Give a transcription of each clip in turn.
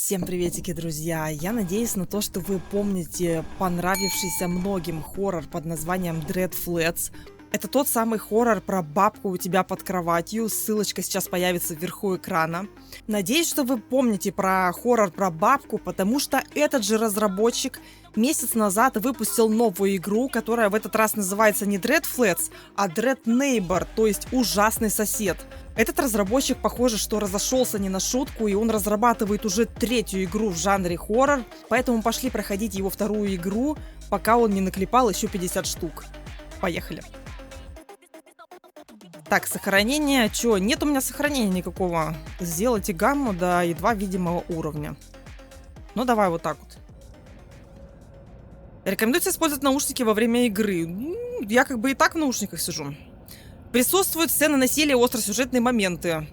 Всем приветики, друзья! Я надеюсь на то, что вы помните понравившийся многим хоррор под названием Dread Flats. Это тот самый хоррор про бабку у тебя под кроватью. Ссылочка сейчас появится вверху экрана. Надеюсь, что вы помните про хоррор про бабку, потому что этот же разработчик месяц назад выпустил новую игру, которая в этот раз называется не Dread Flats, а Dread Neighbor, то есть ужасный сосед. Этот разработчик, похоже, что разошелся не на шутку, и он разрабатывает уже третью игру в жанре хоррор, поэтому пошли проходить его вторую игру, пока он не наклепал еще 50 штук. Поехали. Так, сохранение. Чё? Нет у меня сохранения никакого. Сделайте гамму до едва видимого уровня. Ну, давай вот так вот. Рекомендуется использовать наушники во время игры. Я как бы и так в наушниках сижу. Присутствуют сцены насилия и остросюжетные моменты.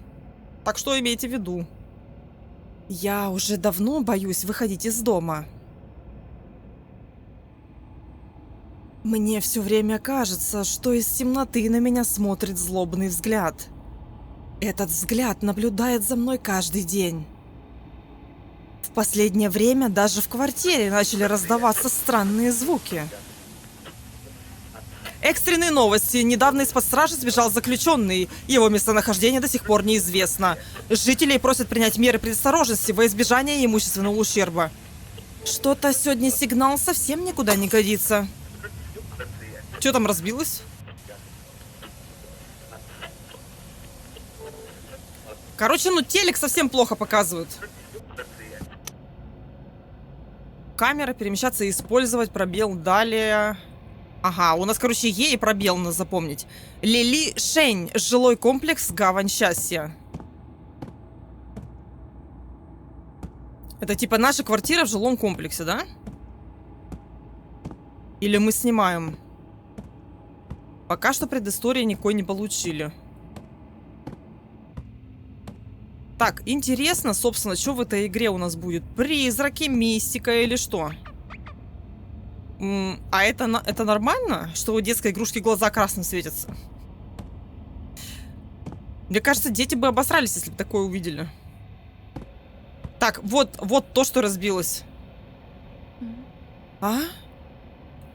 Так что имейте в виду. Я уже давно боюсь выходить из дома. Мне все время кажется, что из темноты на меня смотрит злобный взгляд. Этот взгляд наблюдает за мной каждый день. В последнее время даже в квартире начали раздаваться странные звуки. Экстренные новости. Недавно из-под стражи сбежал заключенный. Его местонахождение до сих пор неизвестно. Жителей просят принять меры предосторожности во избежание имущественного ущерба. Что-то сегодня сигнал совсем никуда не годится. Что там разбилось? Короче, ну телек совсем плохо показывают. Камера, перемещаться и использовать, пробел, далее. Ага, у нас, короче, Е и пробел надо запомнить. Лили Шень, жилой комплекс Гавань Счастья. Это типа наша квартира в жилом комплексе, да? Или мы снимаем? Пока что предыстории никакой не получили. Так, интересно, собственно, что в этой игре у нас будет? Призраки, мистика или что? А это нормально, что у детской игрушки глаза красным светятся? Мне кажется, дети бы обосрались, если бы такое увидели. Так, вот то, что разбилось. А?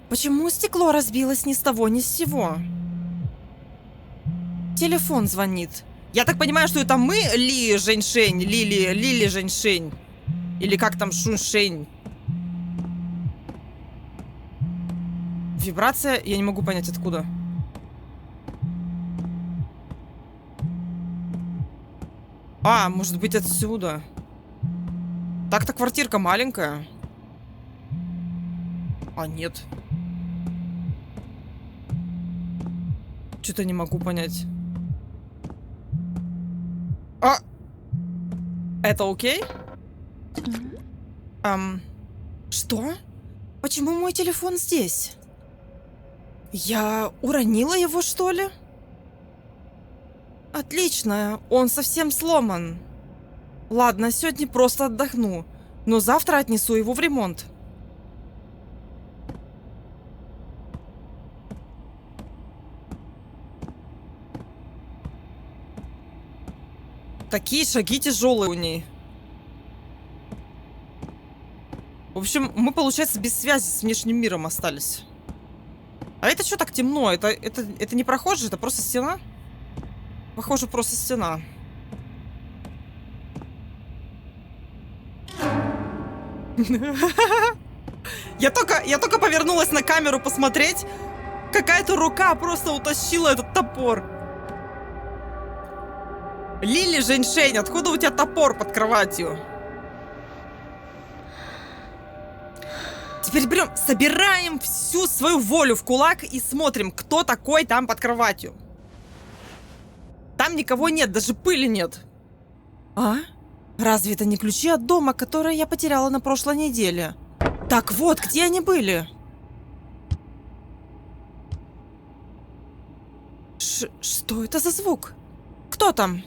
Почему стекло разбилось ни с того, ни с сего? Телефон звонит. Я так понимаю, что это мы, Ли Женьшень, Лили Женьшень. Или как там, Шуншень. Вибрация, я не могу понять откуда. А, может быть отсюда. Так-то квартирка маленькая. А, нет. Что-то не могу понять. А! Это окей? Что? Почему мой телефон здесь? Я уронила его, что ли? Отлично, он совсем сломан. Ладно, сегодня просто отдохну, но завтра отнесу его в ремонт. Такие шаги тяжелые у ней. В общем, мы, получается, без связи с внешним миром остались. А это что так темно? Это не прохожий, это просто стена? Похоже, просто стена. Я только повернулась на камеру посмотреть. Какая-то рука просто утащила этот топор. Лили Женьшень, откуда у тебя топор под кроватью? Теперь берем, собираем всю свою волю в кулак и смотрим, кто такой там под кроватью. Там никого нет, даже пыли нет. А? Разве это не ключи от дома, которые я потеряла на прошлой неделе? Так вот, где они были? Что это за звук? Кто там?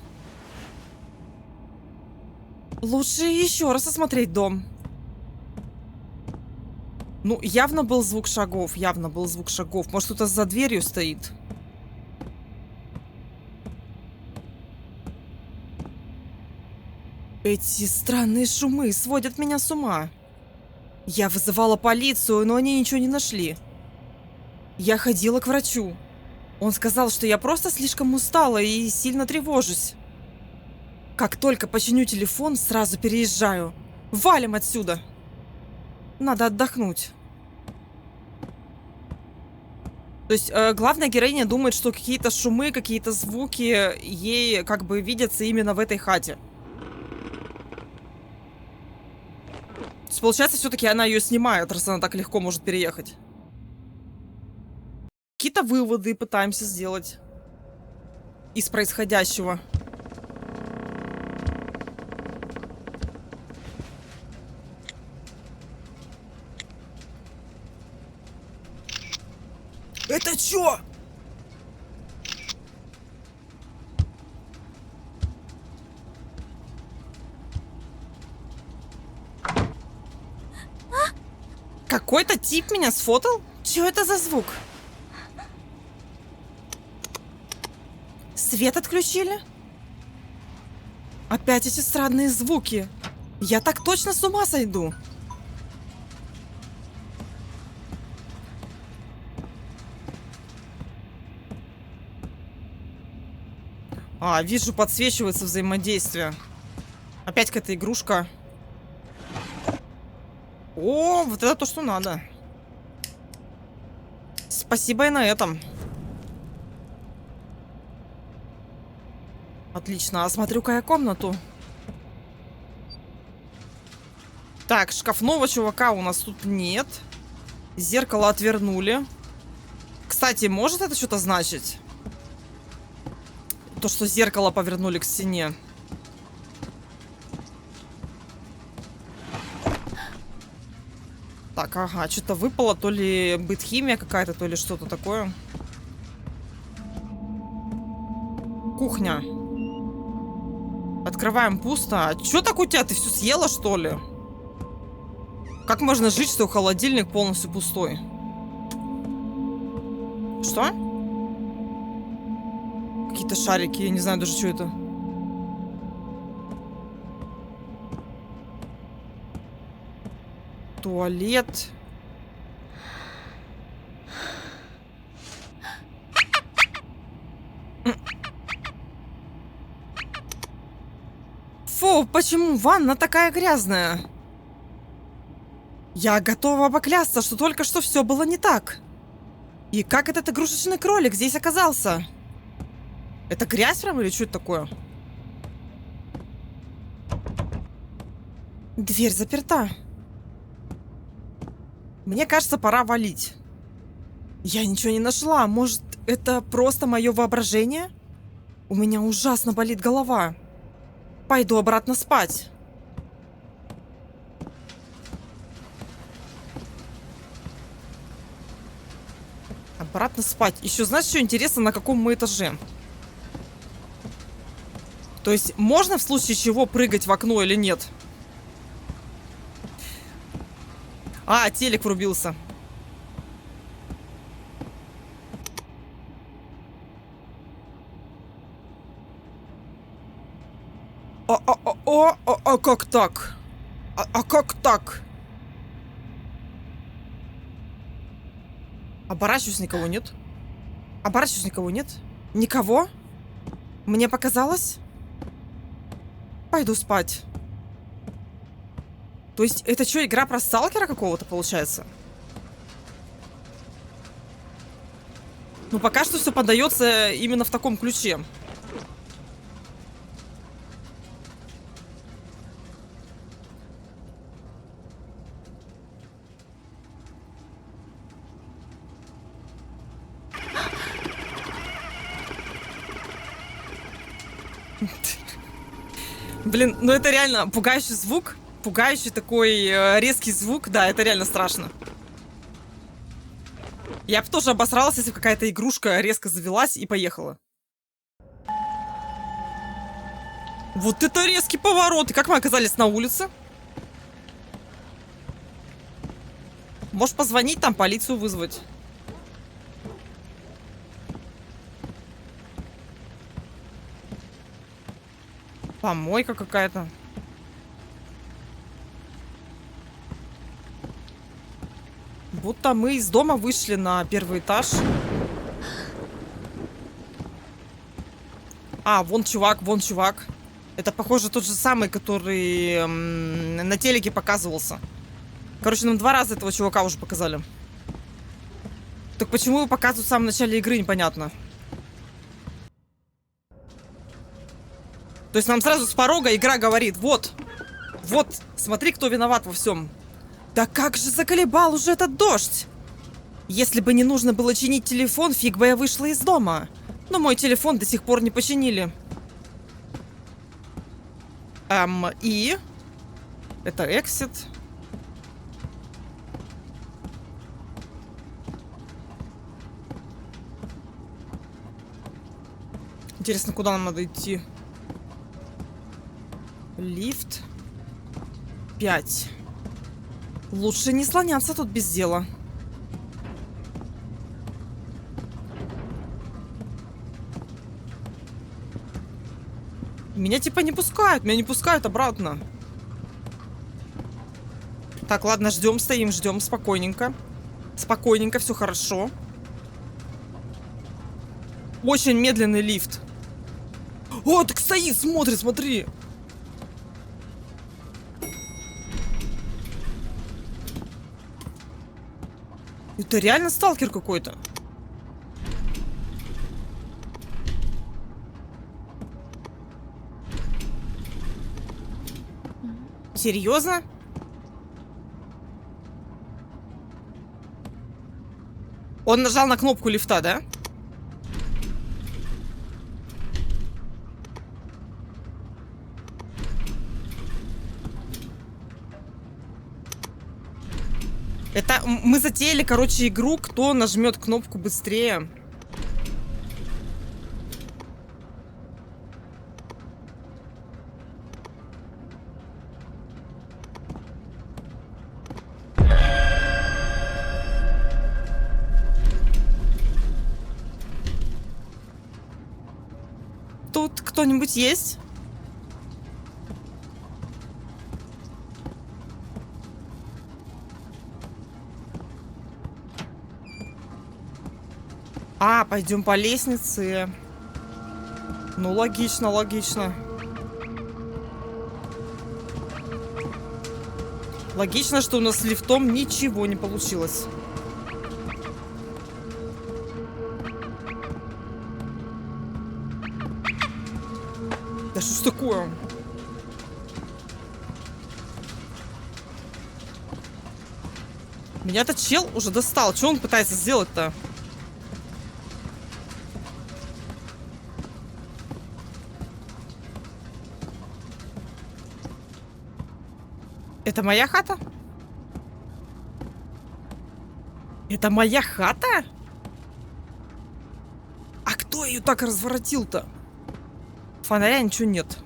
Лучше еще раз осмотреть дом. Ну, явно был звук шагов. Явно был звук шагов. Может, кто-то за дверью стоит? Эти странные шумы сводят меня с ума. Я вызывала полицию, но они ничего не нашли. Я ходила к врачу. Он сказал, что я просто слишком устала и сильно тревожусь. Как только починю телефон, сразу переезжаю. Валим отсюда. Надо отдохнуть. То есть главная героиня думает, что какие-то шумы, какие-то звуки ей как бы видятся именно в этой хате. То есть, получается, все-таки она ее снимает, раз она так легко может переехать. Какие-то выводы пытаемся сделать из происходящего. Это чё? Какой-то тип меня сфотал? Чё это за звук? Свет отключили? Опять эти странные звуки. Я так точно с ума сойду. Вижу, подсвечивается взаимодействие. Опять какая-то игрушка. О, вот это то, что надо. Спасибо и на этом. Отлично, осмотрю-ка я комнату. Так, шкафного чувака у нас тут нет. Зеркало отвернули. Кстати, может это что-то значить? То, что зеркало повернули к стене. Так, ага, что-то выпало. То ли бытхимия какая-то, то ли что-то такое. Кухня. Открываем, пусто. А чё так у тебя? Ты все съела, что ли? Как можно жить, что холодильник полностью пустой? Что? Какие-то шарики, я не знаю даже, что это. Туалет. Фу, почему ванна такая грязная? Я готова поклясться, что только что все было не так. И как этот игрушечный кролик здесь оказался? Это грязь прям или что это такое? Дверь заперта. Мне кажется, пора валить. Я ничего не нашла. Может, это просто мое воображение? У меня ужасно болит голова. Пойду обратно спать. Обратно спать. Еще знаешь, что интересно, на каком мы этаже? То есть можно в случае чего прыгать в окно или нет? Телек врубился. Как так? Как так? Оборачиваюсь, никого нет. Оборачиваюсь, никого нет. Никого? Мне показалось? Пойду спать. То есть это что, игра про сталкера какого-то получается? Ну, пока что все подается именно в таком ключе. Блин, ну это реально пугающий звук. Пугающий такой резкий звук. Да, это реально страшно. Я бы тоже обосралась, если какая-то игрушка резко завелась и поехала. Вот это резкий поворот. И как мы оказались на улице? Можешь позвонить там, полицию вызвать. Помойка какая-то. Будто мы из дома вышли на первый этаж. А, вон чувак, вон чувак. Это, похоже, тот же самый, который на телеке показывался. Короче, нам 2 раза этого чувака уже показали. Так почему его показывают в самом начале игры, непонятно. То есть нам сразу с порога игра говорит: вот, вот, смотри, кто виноват во всем. Да как же заколебал уже этот дождь! Если бы не нужно было чинить телефон, фиг бы я вышла из дома. Но мой телефон до сих пор не починили. И... Это эксит. Интересно, куда нам надо идти? Лифт. 5. Лучше не слоняться тут без дела. Меня типа не пускают. Меня не пускают обратно. Так, ладно, ждем, стоим, ждем. Спокойненько. Спокойненько, все хорошо. Очень медленный лифт. О, так стоит, смотри, смотри. Это реально сталкер какой-то. Серьезно? Он нажал на кнопку лифта, да? Это мы затеяли, короче, игру, кто нажмет кнопку быстрее. Тут кто-нибудь есть? А, пойдем по лестнице. Ну, логично, логично. Логично, что у нас с лифтом ничего не получилось. Да что ж такое? Меня этот чел уже достал. Что он пытается сделать-то? Это моя хата? Это моя хата? А кто ее так разворотил-то? Фонаря ничего нет.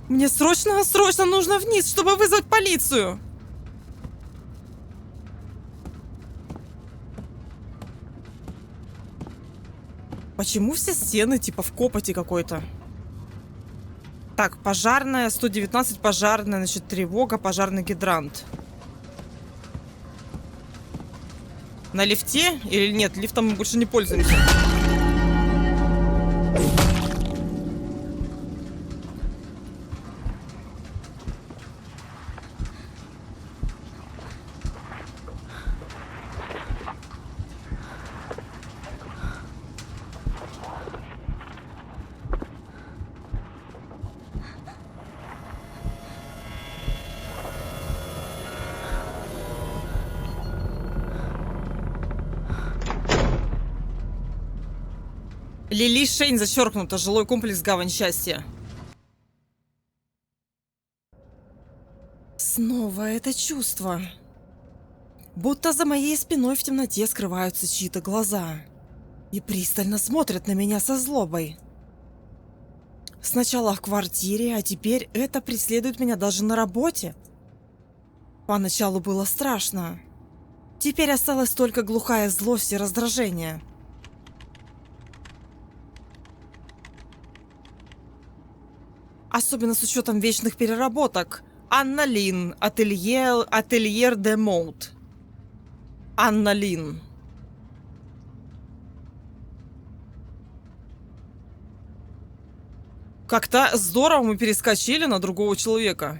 Мне срочно нужно вниз, чтобы вызвать полицию. Почему все стены типа в копоти какой-то? Так, пожарная, 119 пожарная, значит, тревога, пожарный гидрант. На лифте или нет? Лифтом мы больше не пользуемся. Лили Шейн зачеркнуто. Жилой комплекс Гавань Счастья. Снова это чувство. Будто за моей спиной в темноте скрываются чьи-то глаза. И пристально смотрят на меня со злобой. Сначала в квартире, а теперь это преследует меня даже на работе. Поначалу было страшно. Теперь осталась только глухая злость и раздражение. Особенно с учетом вечных переработок. Анна Лин, Ательер де Моут. Анна Лин. Как-то здорово мы перескочили на другого человека.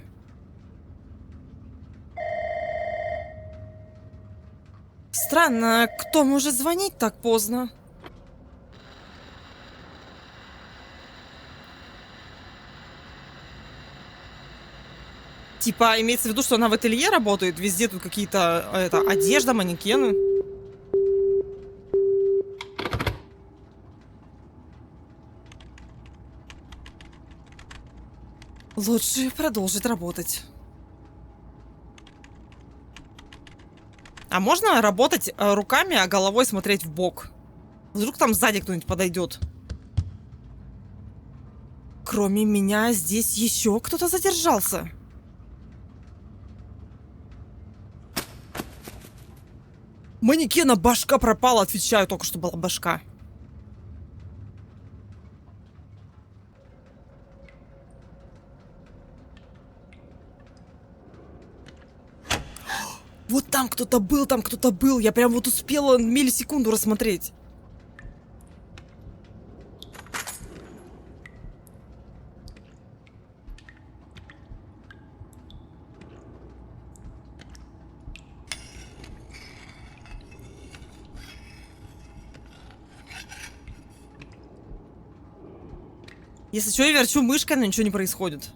Странно, кто может звонить так поздно? Типа, имеется в виду, что она в ателье работает? Везде тут какие-то, одежда, манекены. Лучше продолжить работать. А можно работать руками, а головой смотреть в бок? Вдруг там сзади кто-нибудь подойдет? Кроме меня здесь еще кто-то задержался. Манекена башка пропала, отвечаю, только что была башка. Вот там кто-то был, там кто-то был. Я прям вот успела миллисекунду рассмотреть. Если что, я верчу мышкой, но ничего не происходит.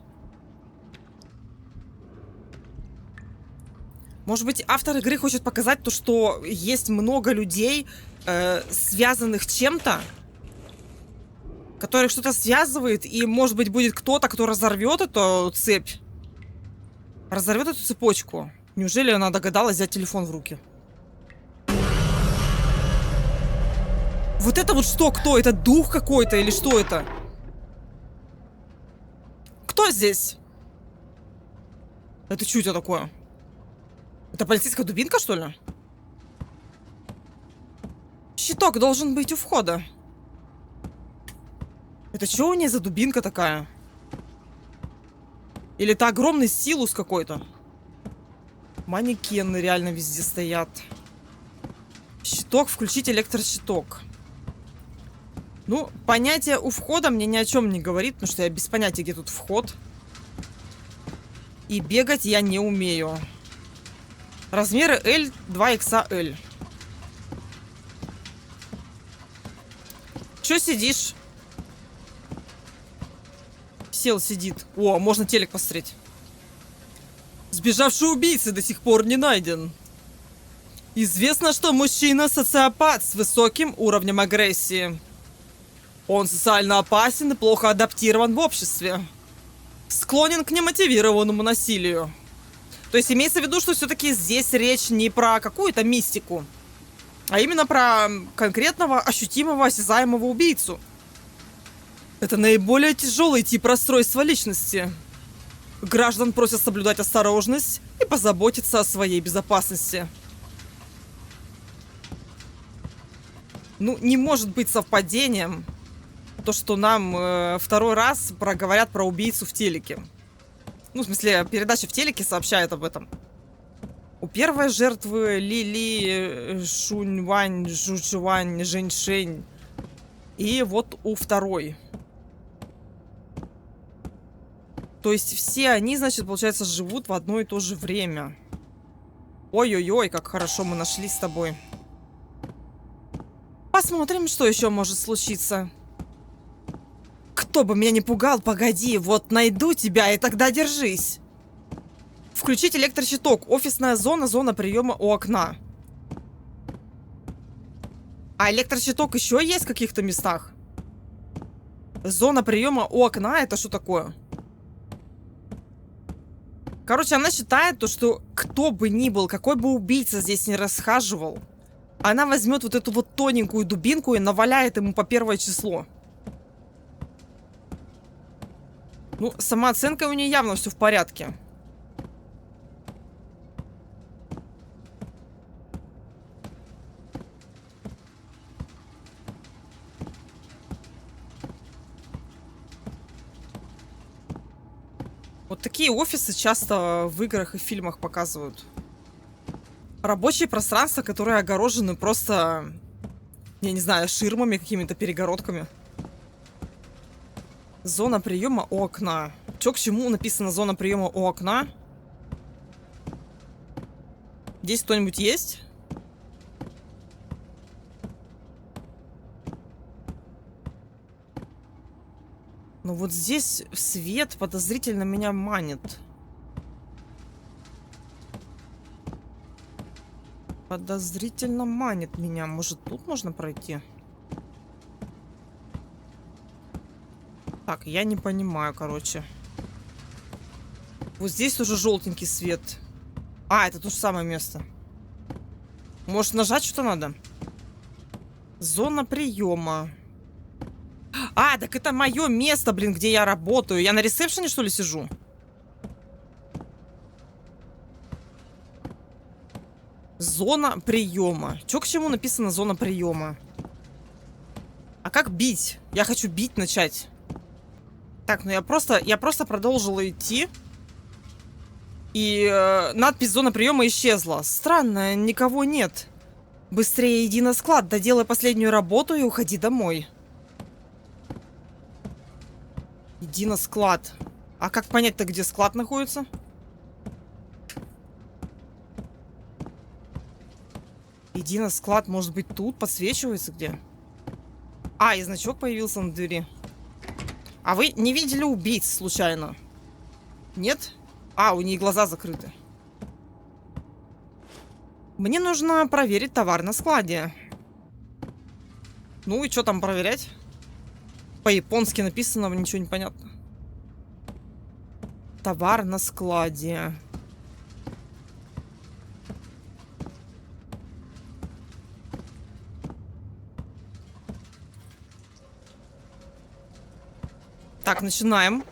Может быть, автор игры хочет показать то, что есть много людей, связанных чем-то, которых что-то связывает, и, может быть, будет кто-то, кто разорвет эту цепь. Разорвет эту цепочку. Неужели она догадалась взять телефон в руки? Вот это вот что? Кто? Это дух какой-то или что это? Кто здесь? Это что это такое? Это полицейская дубинка, что ли? Щиток должен быть у входа. Это что у нее за дубинка такая? Или это огромный силус какой-то? Манекены реально везде стоят. Щиток, включить электрощиток. Ну, понятие у входа мне ни о чем не говорит, потому что я без понятия, где тут вход. И бегать я не умею. Размеры L 2XL. Чё сидишь? Сел, сидит. О, можно телек посмотреть. Сбежавший убийца до сих пор не найден. Известно, что мужчина социопат с высоким уровнем агрессии. Он социально опасен и плохо адаптирован в обществе. Склонен к немотивированному насилию. То есть имеется в виду, что все-таки здесь речь не про какую-то мистику, а именно про конкретного, ощутимого, осязаемого убийцу. Это наиболее тяжелый тип расстройства личности. Граждан просят соблюдать осторожность и позаботиться о своей безопасности. Ну, не может быть совпадением то, что нам второй раз проговорят про убийцу в телеке. Ну, в смысле, передача в телеке сообщает об этом. У первой жертвы Лили Шуньвань, Жучуань, Женьшень. И вот у второй. То есть все они, значит, получается, живут в одно и то же время. Ой-ой-ой, как хорошо мы нашли с тобой. Посмотрим, что еще может случиться. Кто бы меня не пугал, погоди, вот найду тебя и тогда держись. Включить электрощиток. Офисная зона, зона приема у окна. А электрощиток еще есть в каких-то местах? Зона приема у окна, это что такое? Короче, она считает то, что кто бы ни был, какой бы убийца здесь не расхаживал, она возьмет вот эту вот тоненькую дубинку и наваляет ему по первое число. Ну, самооценка у нее явно все в порядке. Вот такие офисы часто в играх и фильмах показывают. Рабочие пространства, которые огорожены просто, я не знаю, ширмами, какими-то перегородками. Зона приема у окна. Чё к чему написано зона приема у окна? Здесь кто-нибудь есть? Ну вот здесь свет подозрительно меня манит. Подозрительно манит меня. Может, тут можно пройти? Так, я не понимаю, короче. Вот здесь уже желтенький свет. А, это то же самое место. Может, нажать что-то надо? Зона приема. А, так это мое место, блин, где я работаю. Я на ресепшене, что ли, сижу? Зона приема. Чё к чему написано зона приема? А как бить? Я хочу бить начать. Так, ну я просто продолжила идти. И надпись зона приема исчезла. Странно, никого нет. Быстрее иди на склад, доделай последнюю работу и уходи домой. Иди на склад. А как понять-то, где склад находится? Иди на склад, может быть, тут подсвечивается где? А, и значок появился на двери. А вы не видели убийц случайно? Нет? А, у них глаза закрыты. Мне нужно проверить товар на складе. Ну и что там проверять? По-японски написано, ничего не понятно. Товар на складе. Так, начинаем.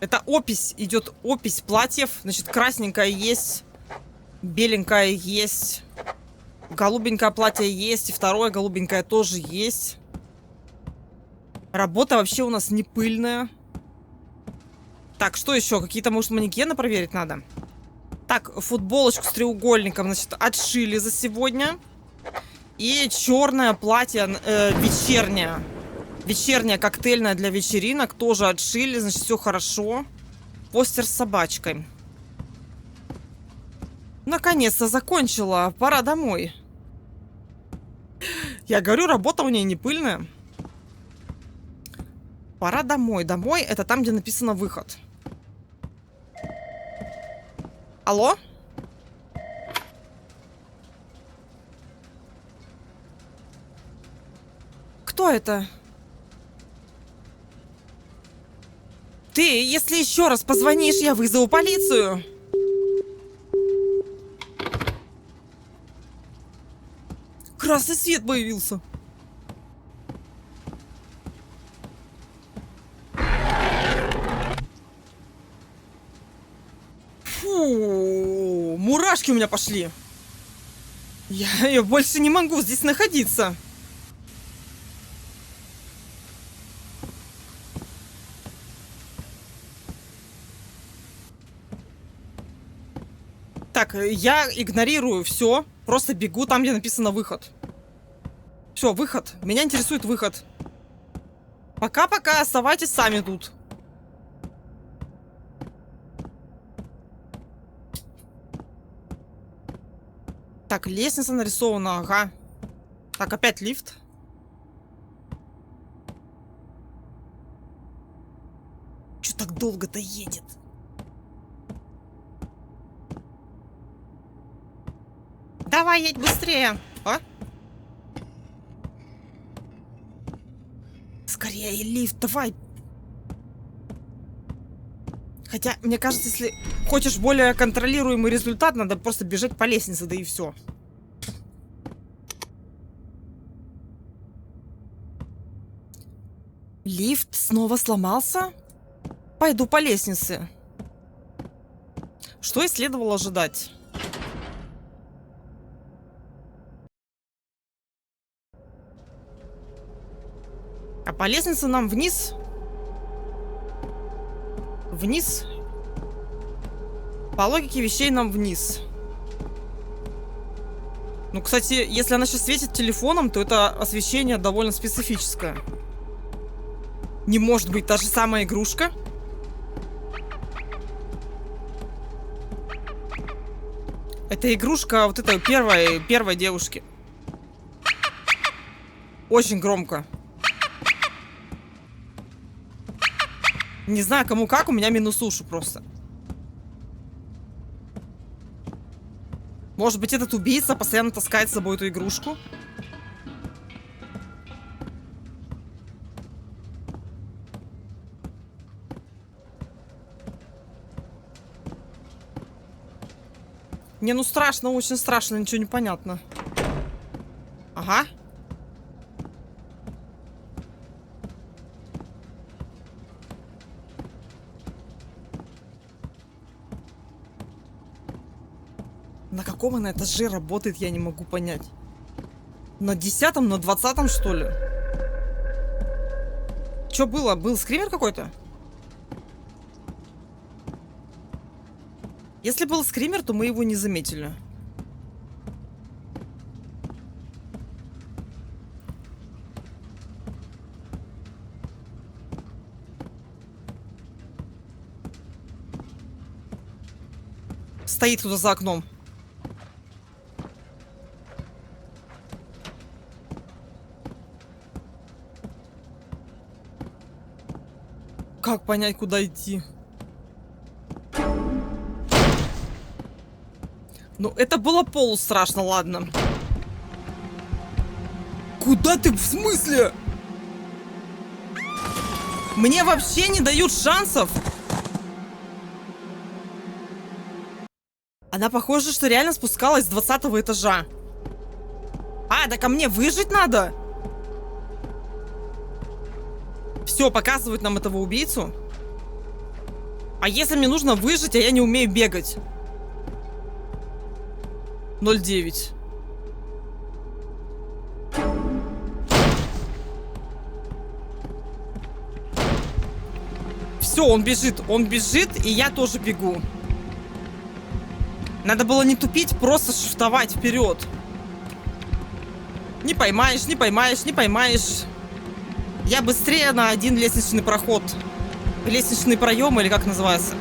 Это опись, идет опись платьев. Значит, красненькое есть, беленькое есть, голубенькое платье есть, и второе голубенькое тоже есть. Работа вообще у нас не пыльная. Так, что еще? Какие-то, может, манекены проверить надо? Так, футболочку с треугольником, значит, отшили за сегодня. И черное платье вечернее. Вечернее, коктейльное для вечеринок. Тоже отшили, значит, все хорошо. Постер с собачкой. Наконец-то закончила. Пора домой. Я говорю, работа у нее не пыльная. Пора домой. Домой — это там, где написано выход. Алло? Кто это? Ты, если еще раз позвонишь, я вызову полицию. Красный свет появился. Фу, мурашки у меня пошли. Я больше не могу здесь находиться. Так, я игнорирую все. Просто бегу там, где написано выход. Все, выход. Меня интересует выход. Пока-пока, оставайтесь сами тут. Так, лестница нарисована, ага. Так, опять лифт. Чё так долго-то едет? Давай, едь быстрее. А? Скорее, лифт, давай. Хотя, мне кажется, если хочешь более контролируемый результат, надо просто бежать по лестнице, да и все. Лифт снова сломался? Пойду по лестнице. Что и следовало ожидать. А по лестнице нам вниз? Вниз. По логике вещей нам вниз. Ну, кстати, если она сейчас светит телефоном, то это освещение довольно специфическое. Не может быть та же самая игрушка. Это игрушка вот этой первой девушки. Очень громко. Не знаю, кому как, у меня минус уши просто. Может быть, этот убийца постоянно таскает с собой эту игрушку? Не, ну страшно, очень страшно, ничего не понятно. Ага. На каком она этаже работает, я не могу понять. На 10-м, на 20-м, что ли? Что было? Был скример какой-то? Если был скример, то мы его не заметили. Стоит кто-то за окном. Как понять, куда идти? Ну, это было полустрашно, ладно. Куда ты? В смысле? Мне вообще не дают шансов. Она похоже, что реально спускалась с 20-го этажа. А, да ко мне выжить надо? Все, показывают нам этого убийцу. А если мне нужно выжить, а я не умею бегать? 0,9. Все, он бежит, и я тоже бегу. Надо было не тупить, просто шифтовать вперед. Не поймаешь, не поймаешь, не поймаешь. Я быстрее на один лестничный проход. Лестничный проем, или как называется.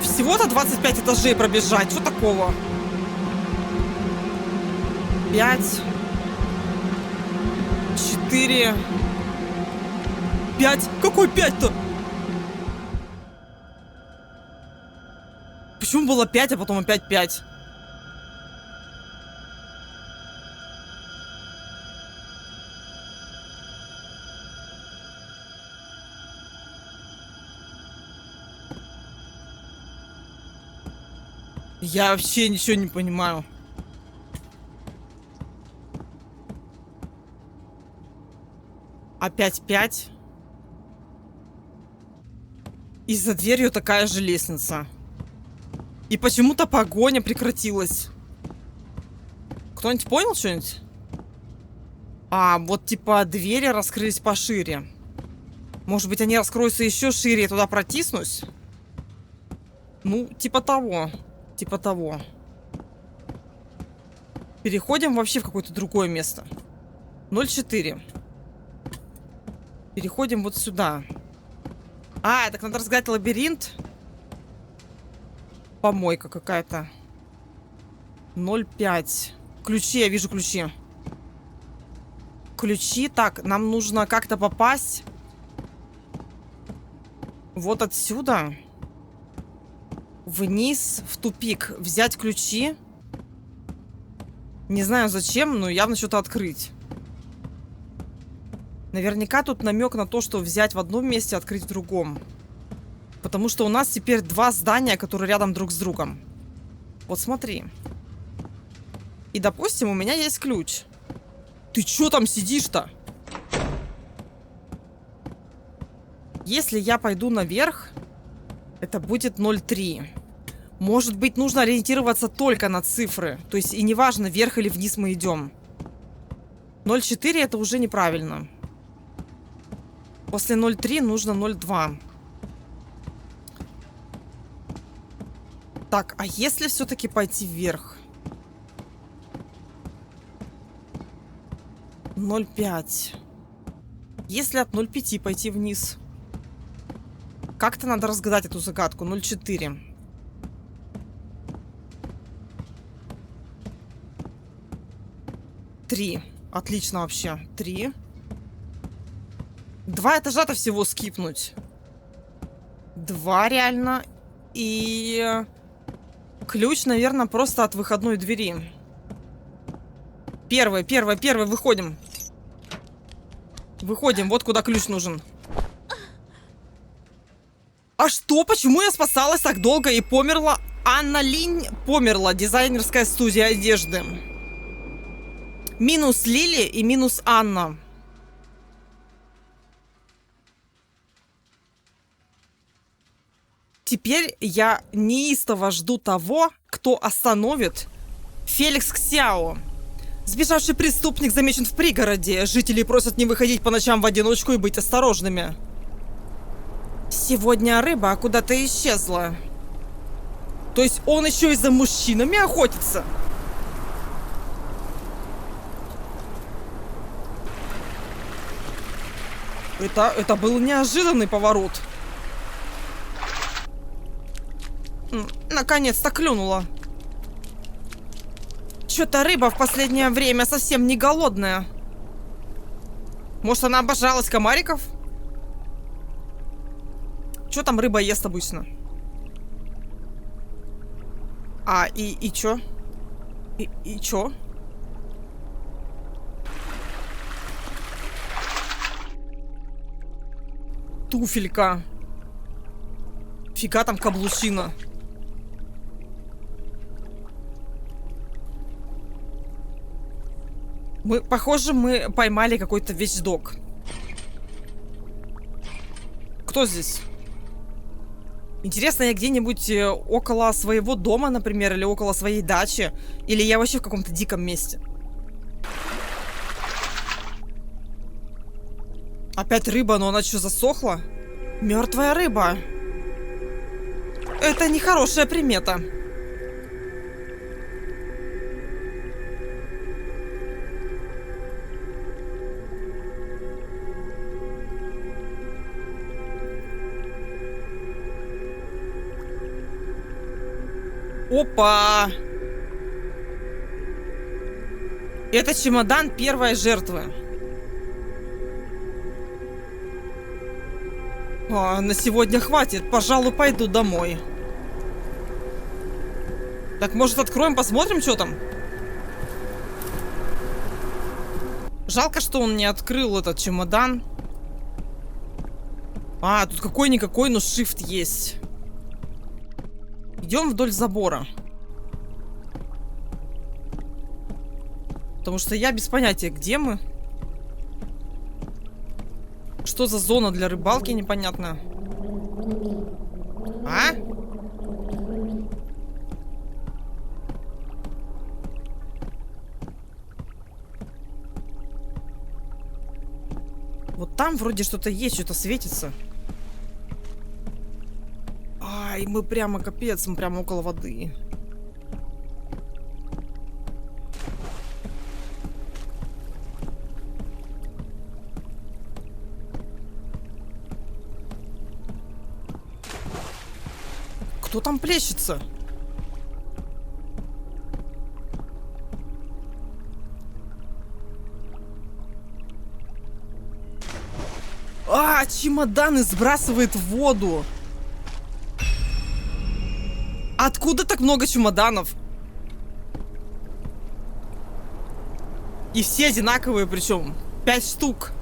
Всего-то 25 этажей пробежать. Что такого? 5. 4. 5. Какой 5-то? Почему было 5, а потом опять 5? Я вообще ничего не понимаю. Опять 5. И за дверью такая же лестница. И почему-то погоня прекратилась. Кто-нибудь понял что-нибудь? А, вот типа двери раскрылись пошире. Может быть, они раскроются еще шире, я туда протиснусь? Ну, типа того. Типа того. Переходим вообще в какое-то другое место. 0,4. Переходим вот сюда. А, так надо разгадать лабиринт. Помойка какая-то. 0,5. Ключи, я вижу ключи. Ключи. Так, нам нужно как-то попасть. Вот отсюда. Вниз, в тупик. Взять ключи. Не знаю зачем, но явно что-то открыть. Наверняка тут намек на то, что взять в одном месте, открыть в другом. Потому что у нас теперь два здания, которые рядом друг с другом. Вот смотри. И, допустим, у меня есть ключ. Ты чё там сидишь-то? Если я пойду наверх, это будет 0,3. Может быть, нужно ориентироваться только на цифры. То есть, и неважно, вверх или вниз мы идем. 0,4 это уже неправильно. После 0,3 нужно 0,2. Так, а если все-таки пойти вверх? 0,5. Если от 0,5 пойти вниз? Как-то надо разгадать эту загадку. 0,4. Три. Отлично вообще. 3. 2 этажа-то всего скипнуть. 2 реально. И ключ, наверное, просто от выходной двери. Первый, выходим. Выходим, вот куда ключ нужен. А что? Почему я спасалась так долго и померла? Анна Линь померла. Дизайнерская студия одежды. Минус Лили и минус Анна. Теперь я неистово жду того, кто остановит Феликс Ксяо. Сбежавший преступник замечен в пригороде. Жители просят не выходить по ночам в одиночку и быть осторожными. Сегодня рыба куда-то исчезла. То есть он еще и за мужчинами охотится? Это был неожиданный поворот. Наконец-то клюнула. Чё-то рыба в последнее время совсем не голодная. Может, она обожалась комариков? Чё там рыба ест обычно? А, и чё? И чё? Туфелька. Фига там каблучина. Похоже, мы поймали какой-то вещдок. Кто здесь? Интересно, я где-нибудь около своего дома, например, или около своей дачи? Или я вообще в каком-то диком месте? Опять рыба, но она что, засохла? Мертвая рыба. Это нехорошая примета. Опа! Это чемодан первой жертвы. На сегодня хватит. Пожалуй, пойду домой. Так, может, откроем, посмотрим, что там? Жалко, что он не открыл этот чемодан. Тут какой-никакой, но shift есть. Идем вдоль забора. Потому что я без понятия, где мы. Что за зона для рыбалки, непонятно. Вот там вроде что-то есть, что-то светится. Ай, мы прямо капец, мы прямо около воды. Кто там плещется? Чемоданы сбрасывает в воду. Откуда так много чемоданов? И все одинаковые, причем 5 штук.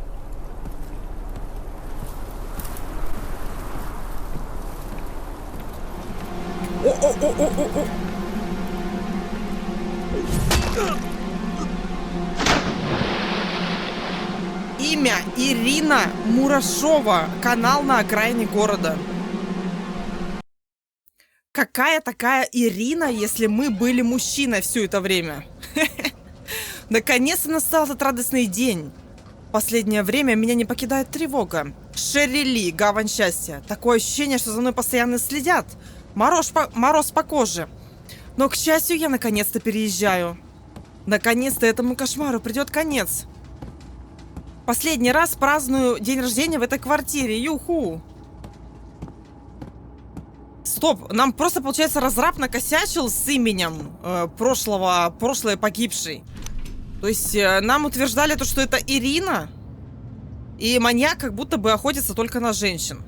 О-о-о-о-о-о. Имя Ирина Мурашова. Канал на окраине города. Какая такая Ирина, если мы были мужчиной все это время? Наконец-то настал этот радостный день. Последнее время меня не покидает тревога. Шерри Ли, гавань счастья. Такое ощущение, что за мной постоянно следят. Мороз по коже. Но, к счастью, я наконец-то переезжаю. Наконец-то этому кошмару придет конец. Последний раз праздную день рождения в этой квартире. Юху! Стоп, нам просто, получается, разраб накосячил с именем прошлой погибшей. То есть нам утверждали то, что это Ирина, и маньяк как будто бы охотится только на женщин.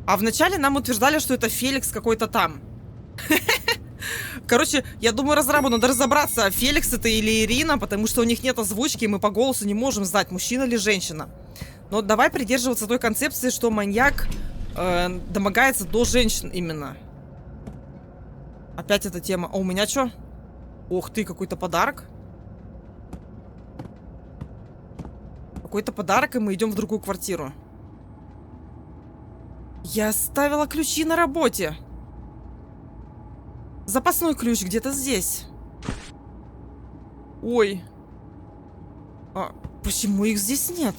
А вначале нам утверждали, что это Феликс какой-то там. Короче, я думаю, разрабу надо разобраться, Феликс это или Ирина, потому что у них нет озвучки, и мы по голосу не можем знать, мужчина или женщина. Но давай придерживаться той концепции, что маньяк домогается до женщин именно. Опять эта тема. А у меня что? Ух ты, какой-то подарок. Какой-то подарок, и мы идем в другую квартиру. Я оставила ключи на работе. Запасной ключ где-то здесь. Ой. А почему их здесь нет?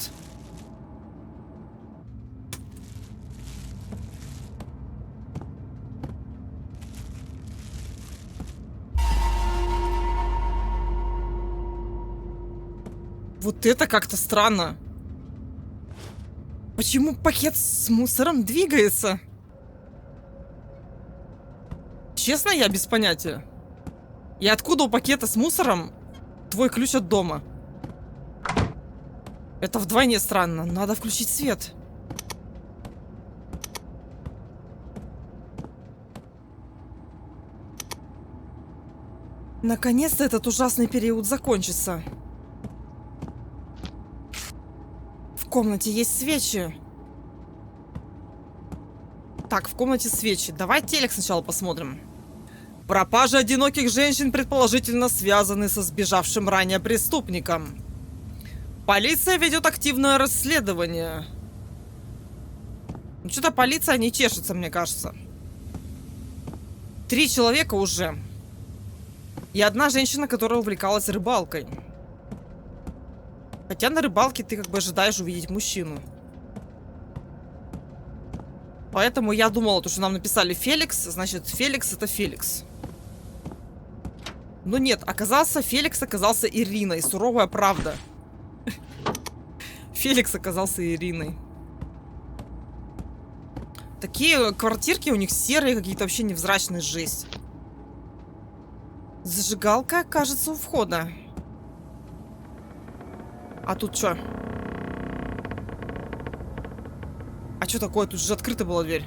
Вот это как-то странно. Почему пакет с мусором двигается? Честно, я без понятия. И откуда у пакета с мусором твой ключ от дома? Это вдвойне странно. Надо включить свет. Наконец-то этот ужасный период закончится. В комнате есть свечи. Так, в комнате свечи. Давай телек сначала посмотрим. Пропажа одиноких женщин предположительно связаны со сбежавшим ранее преступником. Полиция ведет активное расследование. Ну, что-то полиция не чешется, мне кажется. 3 человека уже. И одна женщина, которая увлекалась рыбалкой. Хотя на рыбалке ты как бы ожидаешь увидеть мужчину. Поэтому я думала, то, что нам написали Феликс, значит, Феликс это Феликс. Но нет, Феликс оказался Ириной. Суровая правда. Феликс оказался Ириной. Такие квартирки у них серые, какие-то вообще невзрачные, жесть. Зажигалка, кажется, у входа. А тут что? А что такое? Тут же открыта была дверь.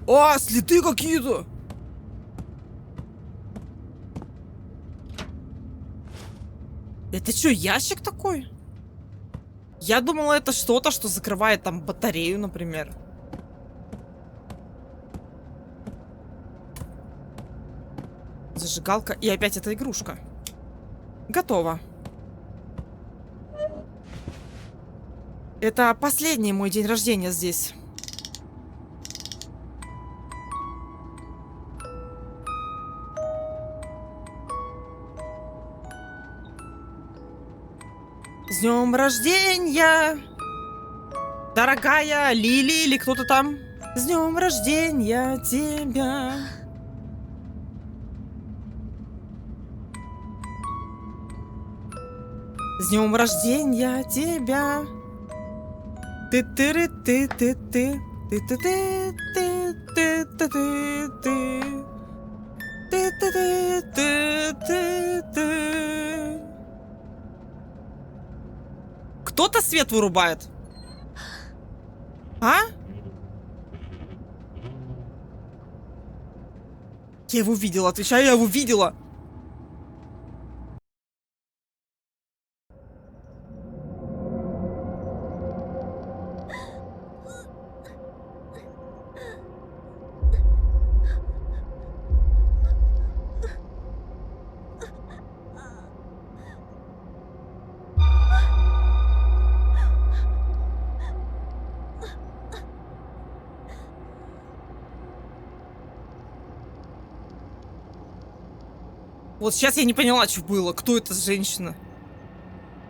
А, следы какие-то! Это что, ящик такой? Я думала, это что-то, что закрывает там батарею, например. Зажигалка. И опять эта игрушка. Готово. Это последний мой день рождения здесь. С днем рождения, дорогая Лили или кто-то там. С днем рождения тебя. С днем рождения тебя. Ты ты ты ты ты ты ты ты ты ты ты ты ты ты ты ты. Кто-то свет вырубает. А? Я его видела, отвечаю, я его видела. Вот сейчас я не поняла, что было. Кто эта женщина?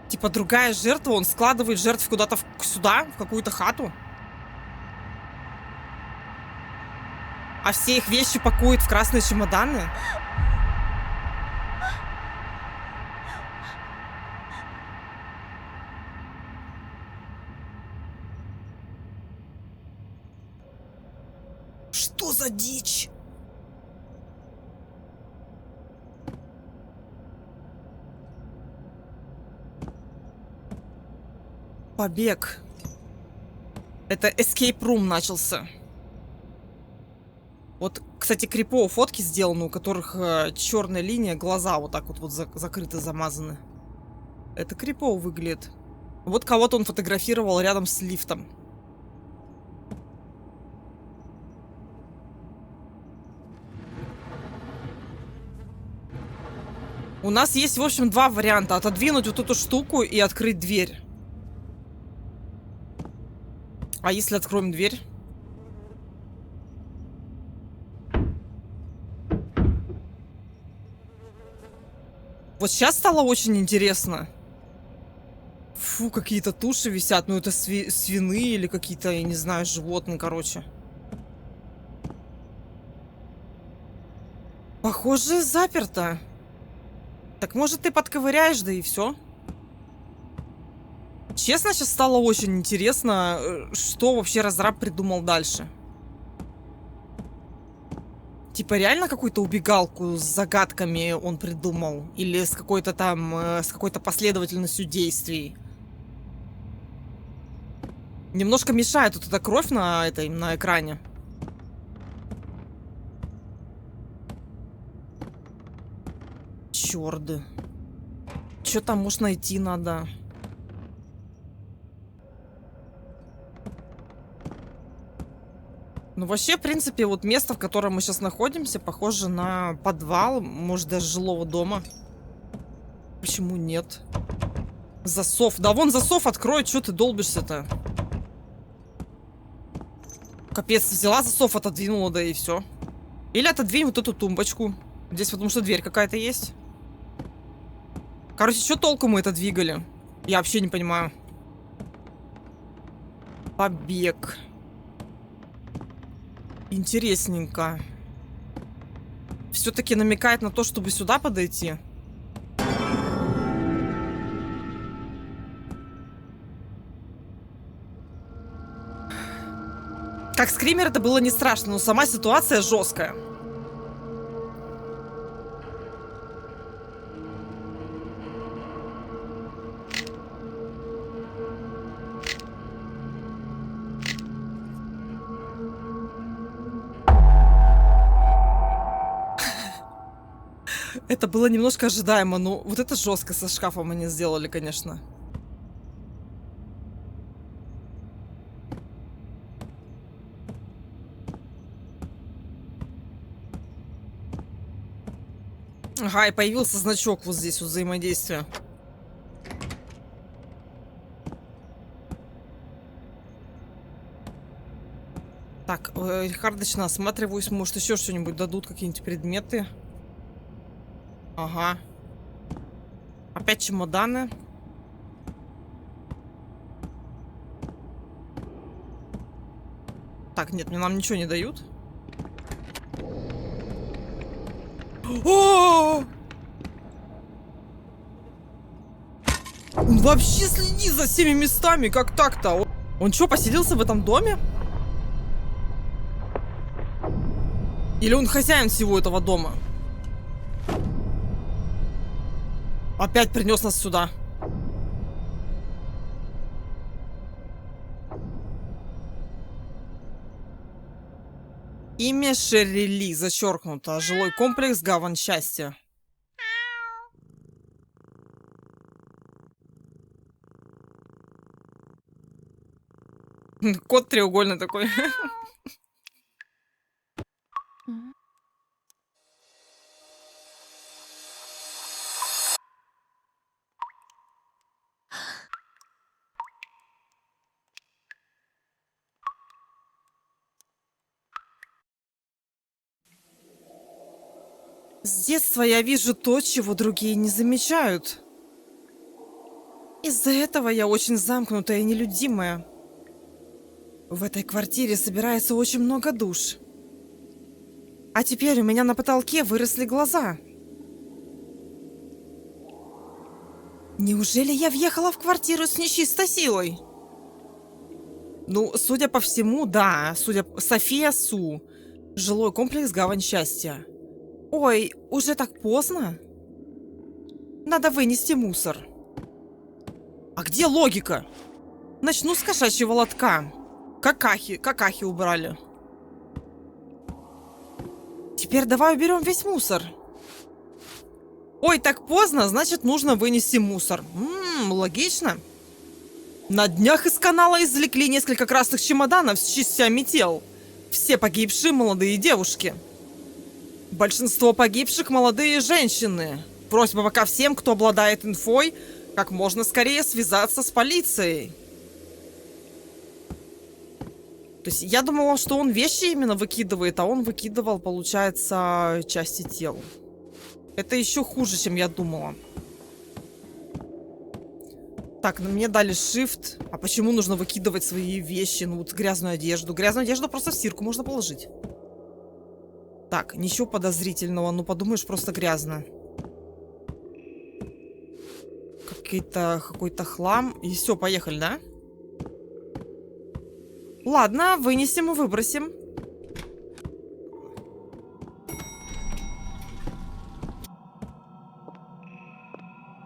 Типа другая жертва, он складывает жертв куда-то сюда, в какую-то хату. А все их вещи пакует в красные чемоданы. Что за дичь? Побег. Это escape room начался. Вот, кстати, крипово фотки сделаны, у которых черная линия, глаза вот так вот, закрыты, замазаны. Это крипово выглядит. Вот кого-то он фотографировал рядом с лифтом. У нас есть, в общем, два варианта. Отодвинуть вот эту штуку и открыть дверь. А если откроем дверь? Вот сейчас стало очень интересно. Фу, какие-то туши висят. Ну, это свины или какие-то, я не знаю, животные, короче. Похоже, заперто. Так может ты подковыряешь, да и все. Честно, сейчас стало очень интересно, что вообще разраб придумал дальше. Типа реально какую-то убегалку с загадками он придумал? Или с какой-то там, с какой-то последовательностью действий? Немножко мешает вот эта кровь на экране. Чёрт. Что там, может, найти надо? Ну, вообще, в принципе, вот место, в котором мы сейчас находимся, похоже на подвал, может, даже жилого дома. Почему нет? Засов. Да вон засов откроет, что ты долбишься-то? Капец, взяла засов, отодвинула, да и все. Или отодвинь вот эту тумбочку. Здесь потому что дверь какая-то есть. Короче, что толку мы это двигали? Я вообще не понимаю. Побег. Интересненько. Все-таки намекает на то, чтобы сюда подойти. Как скример это было не страшно, но сама ситуация жесткая. Это было немножко ожидаемо, но вот это жестко со шкафом они сделали, конечно. Ага, и появился значок вот здесь, вот взаимодействия. Так, лихорадочно осматриваюсь, может еще что-нибудь дадут, какие-нибудь предметы. Ага. Опять чемоданы. Так, нет, мне нам ничего не дают. О! Он вообще следит за всеми местами, как так-то? Он что, поселился в этом доме? Или он хозяин всего этого дома? Опять принес нас сюда. Имя Шерри, зачеркнуто. Жилой комплекс Гавань счастья. Кот треугольный такой. С детства я вижу то, чего другие не замечают. Из-за этого я очень замкнутая и нелюдимая. В этой квартире собирается очень много душ. А теперь у меня на потолке выросли глаза. Неужели я въехала в квартиру с нечистой силой? Ну, судя по всему, да. София Су. Жилой комплекс «Гавань счастья». Ой, уже так поздно? Надо вынести мусор. А где логика? Начну с кошачьего лотка. Какахи убрали. Теперь давай уберем весь мусор. Ой, так поздно, значит, нужно вынести мусор. Логично. На днях из канала извлекли несколько красных чемоданов с частями тел. Все погибшие молодые девушки. Большинство погибших молодые женщины. Просьба пока всем, кто обладает инфой, как можно скорее связаться с полицией. То есть я думала, что он вещи именно выкидывает, а он выкидывал, получается, части тел. Это еще хуже, чем я думала. Так, мне дали shift. А почему нужно выкидывать свои вещи? Ну вот грязную одежду. Грязную одежду просто в стирку можно положить. Так, ничего подозрительного. Ну подумаешь, просто грязно. Какой-то хлам. И все, поехали, да? Ладно, вынесем и выбросим.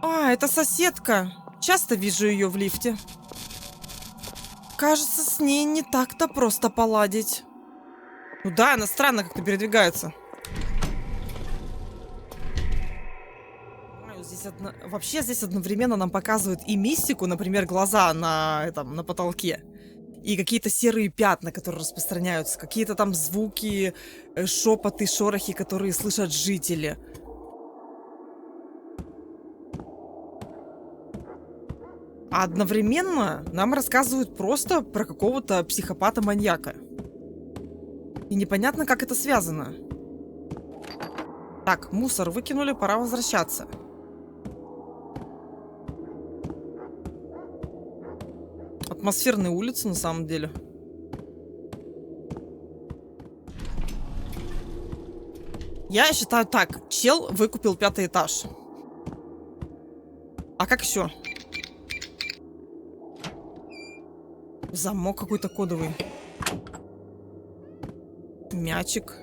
А, это соседка. Часто вижу ее в лифте. Кажется, с ней не так-то просто поладить. Ну да, она странно как-то передвигается. Вообще здесь одновременно нам показывают и мистику, например, глаза на потолке. И какие-то серые пятна, которые распространяются. Какие-то там звуки, шепоты, шорохи, которые слышат жители. А одновременно нам рассказывают просто про какого-то психопата-маньяка. И непонятно, как это связано. Так, мусор выкинули, пора возвращаться. Атмосферные улицы, на самом деле. Я считаю так. Чел выкупил 5-й этаж. А как еще? Замок какой-то кодовый. Мячик.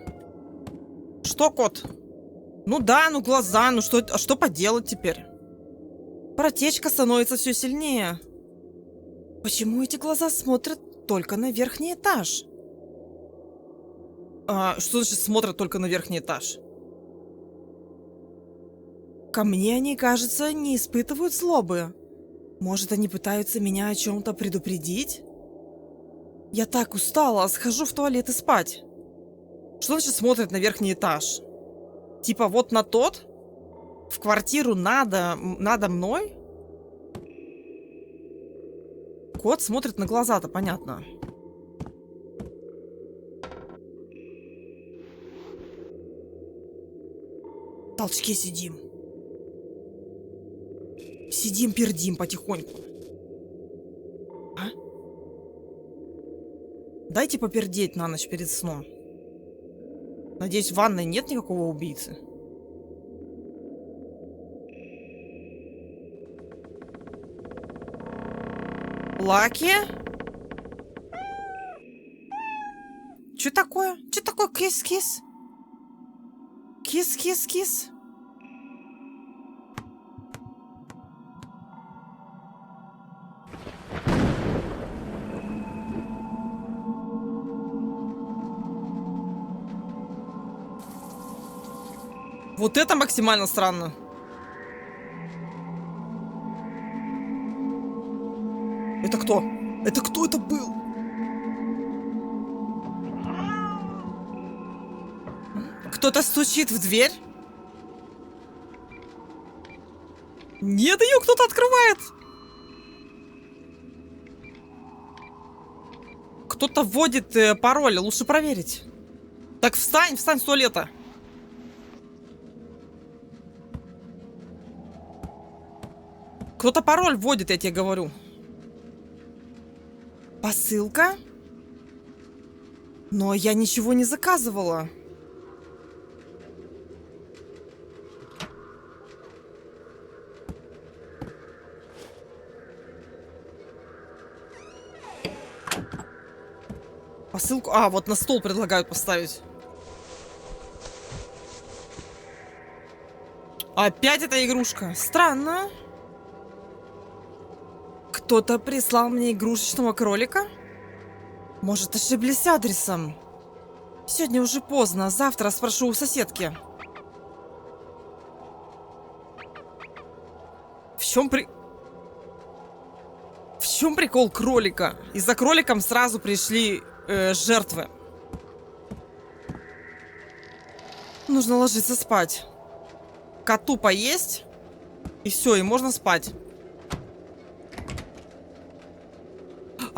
Что, кот? Ну да, ну глаза, ну что, а что поделать теперь? Протечка становится все сильнее. Почему эти глаза смотрят только на верхний этаж? Что значит смотрят только на верхний этаж? Ко мне они, кажется, не испытывают злобы. Может, они пытаются меня о чем-то предупредить? Я так устала, схожу в туалет и спать. Что значит смотрят на верхний этаж? Типа вот на тот? В квартиру надо мной? Кот смотрит на глаза-то, понятно. В толчке сидим. Сидим-пердим потихоньку. А? Дайте попердеть на ночь перед сном. Надеюсь, в ванной нет никакого убийцы. Лаки? Что такое? Что такое кис-кис? Кис-кис-кис? Вот это максимально странно. Это кто? Это кто это был? Кто-то стучит в дверь? Нет, ее кто-то открывает. Кто-то вводит пароль, лучше проверить. Так встань с туалета. Кто-то пароль вводит, я тебе говорю. Посылка? Но я ничего не заказывала. Посылку... А, вот на стол предлагают поставить. Опять эта игрушка. Странно. Кто-то прислал мне игрушечного кролика? Может, ошиблись адресом? Сегодня уже поздно. Завтра спрошу у соседки. В чем прикол кролика? И за кроликом сразу пришли жертвы. Нужно ложиться спать. Коту поесть. И все, и можно спать.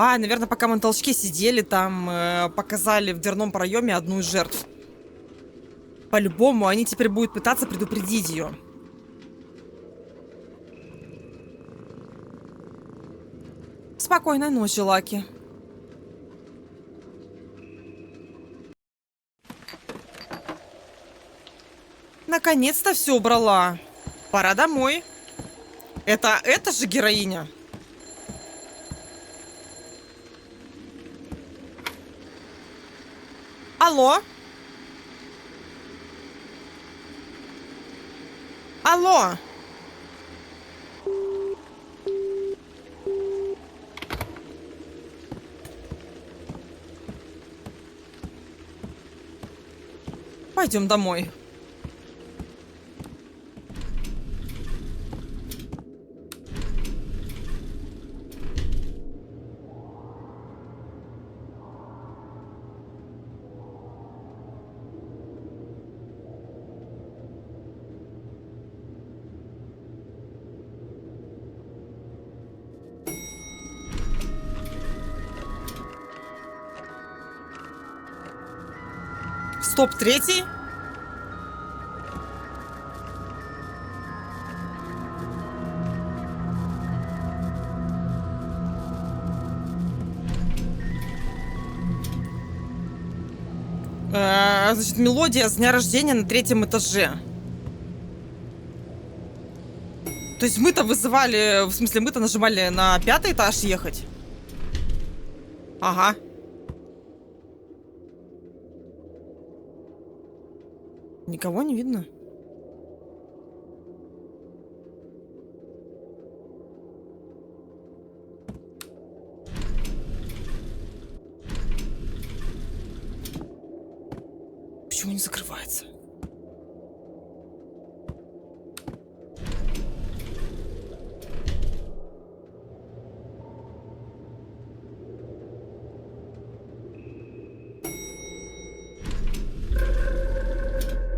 А, наверное, пока мы на толчке сидели, там показали в дверном проеме одну из жертв. По-любому, они теперь будут пытаться предупредить ее. Спокойной ночи, Лаки. Наконец-то все убрала. Пора домой. Это же героиня. Алло? Алло? Пойдем домой. Стоп, третий? Значит, мелодия с дня рождения на 3-м этаже. То есть мы-то вызывали... В смысле, мы-то нажимали на 5-й этаж ехать? Ага. Никого не видно. Почему не закрывается?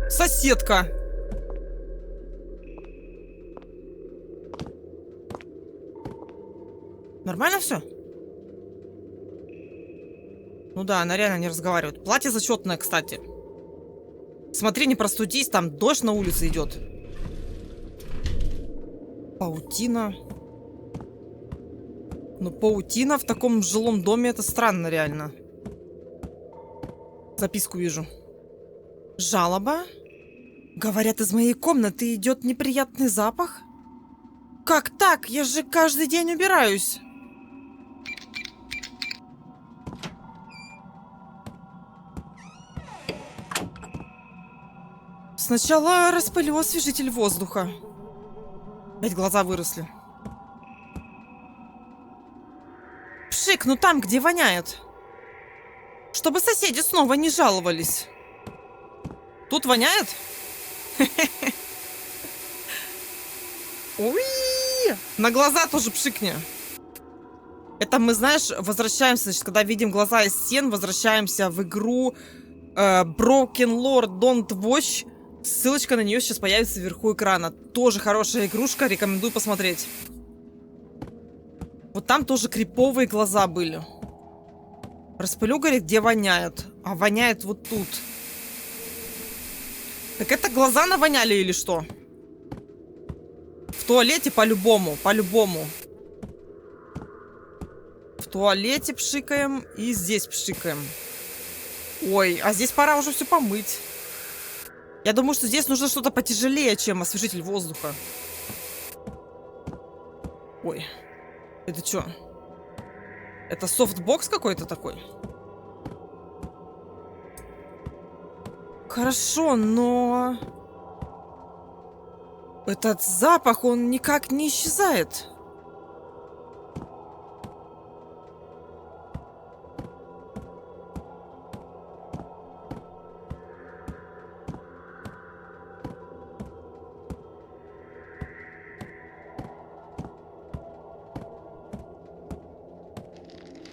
Соседка. Нормально все? Ну да, она реально не разговаривает. Платье зачетное, кстати. Смотри, не простудись, там дождь на улице идет. Паутина. Ну, паутина в таком жилом доме, это странно, реально. Записку вижу. Жалоба? Говорят, из моей комнаты идет неприятный запах. Как так? Я же каждый день убираюсь. Сначала распылю освежитель воздуха. Опять глаза выросли. Пшик, ну там, где воняет. Чтобы соседи снова не жаловались. Тут воняет? Уи! На глаза тоже пшикни. Это мы, знаешь, возвращаемся, значит, когда видим глаза из стен, возвращаемся в игру Broken Lord Don't Watch. Ссылочка на нее сейчас появится вверху экрана. Тоже хорошая игрушка, рекомендую посмотреть. Вот там тоже криповые глаза были. Распылю, говорит, где воняют. А воняет вот тут. Так это глаза навоняли или что? В туалете по-любому, по-любому. В туалете пшикаем и здесь пшикаем. Ой, а здесь пора уже все помыть. Я думаю, что здесь нужно что-то потяжелее, чем освежитель воздуха. Ой, это что? Это софтбокс какой-то такой? Хорошо, но... Этот запах, он никак не исчезает.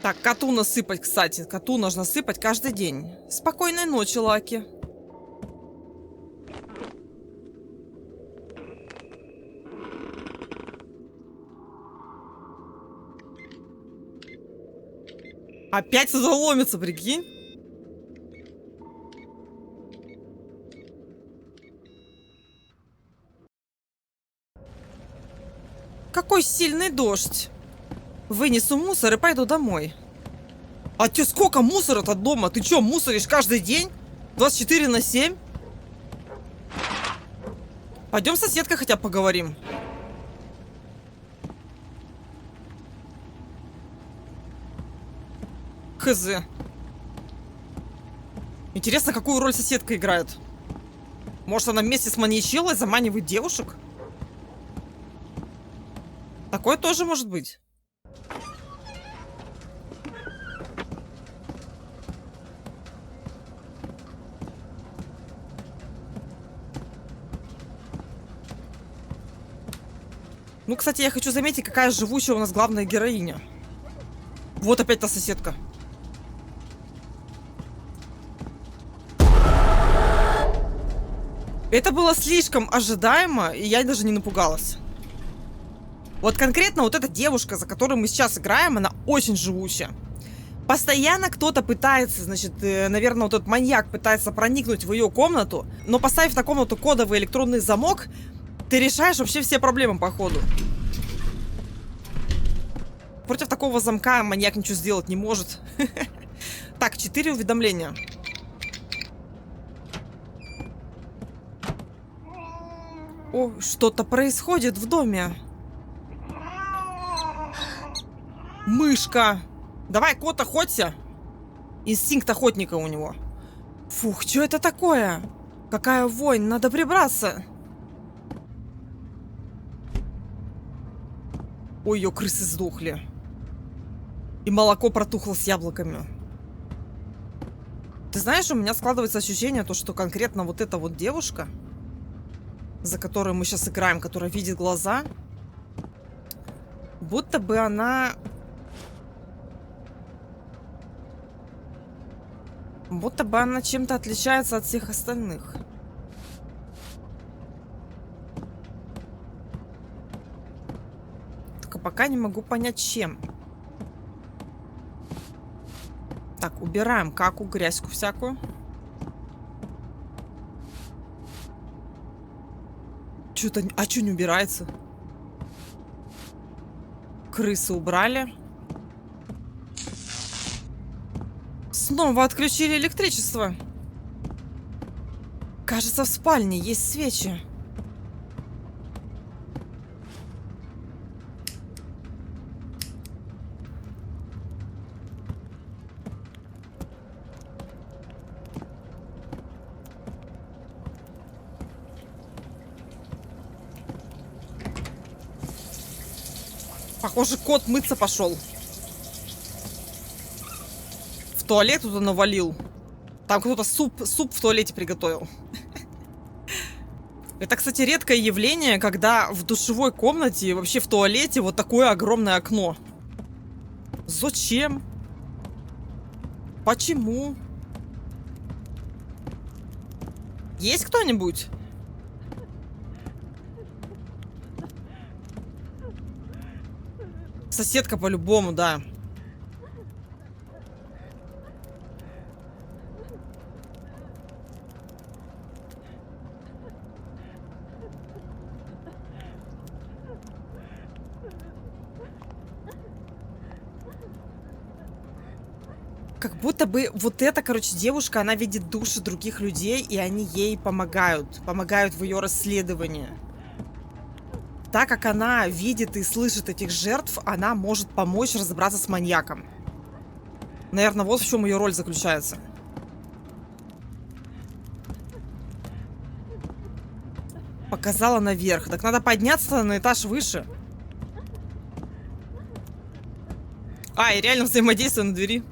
Так, коту насыпать, кстати. Коту нужно сыпать каждый день. Спокойной ночи, Лаки. Опять сюда ломится, прикинь. Какой сильный дождь. Вынесу мусор и пойду домой. А тебе сколько мусора-то дома? Ты что, мусоришь каждый день? 24/7? Пойдем с соседкой хотя бы поговорим. Хз. Интересно, какую роль соседка играет? Может, она вместе с маньячеллой заманивает девушек? Такое тоже может быть. Ну, кстати, я хочу заметить, какая живучая у нас главная героиня. Вот опять та соседка. Это было слишком ожидаемо, и я даже не напугалась. Вот конкретно вот эта девушка, за которой мы сейчас играем, она очень живучая. Постоянно кто-то пытается, значит, наверное, вот этот маньяк пытается проникнуть в ее комнату, но поставив на комнату кодовый электронный замок, ты решаешь вообще все проблемы по ходу. Против такого замка маньяк ничего сделать не может. Так, 4 уведомления. О, что-то происходит в доме. Мышка. Давай, кот, охоться. Инстинкт охотника у него. Фух, что это такое? Какая вонь, надо прибраться. Ой, ее крысы сдохли. И молоко протухло с яблоками. Ты знаешь, у меня складывается ощущение, то, что конкретно вот эта вот девушка, за которой мы сейчас играем, которая видит глаза, будто бы она... Будто бы она чем-то отличается от всех остальных. Только пока не могу понять, чем. Так, убираем каку, грязьку всякую. Что-то... А что не убирается? Крысы убрали. Снова отключили электричество. Кажется, в спальне есть свечи. Похоже, кот мыться пошел. В туалет туда навалил. Там кто-то суп в туалете приготовил. Это, кстати, редкое явление, когда в душевой комнате и вообще в туалете вот такое огромное окно. Зачем? Почему? Есть кто-нибудь? Соседка по-любому, да. Как будто бы вот эта, короче, девушка, она видит души других людей, и они ей помогают. Помогают в ее расследовании. Так как она видит и слышит этих жертв, она может помочь разобраться с маньяком. Наверное, вот в чем ее роль заключается. Показала наверх. Так надо подняться на этаж выше. А, и реально взаимодействие на двери.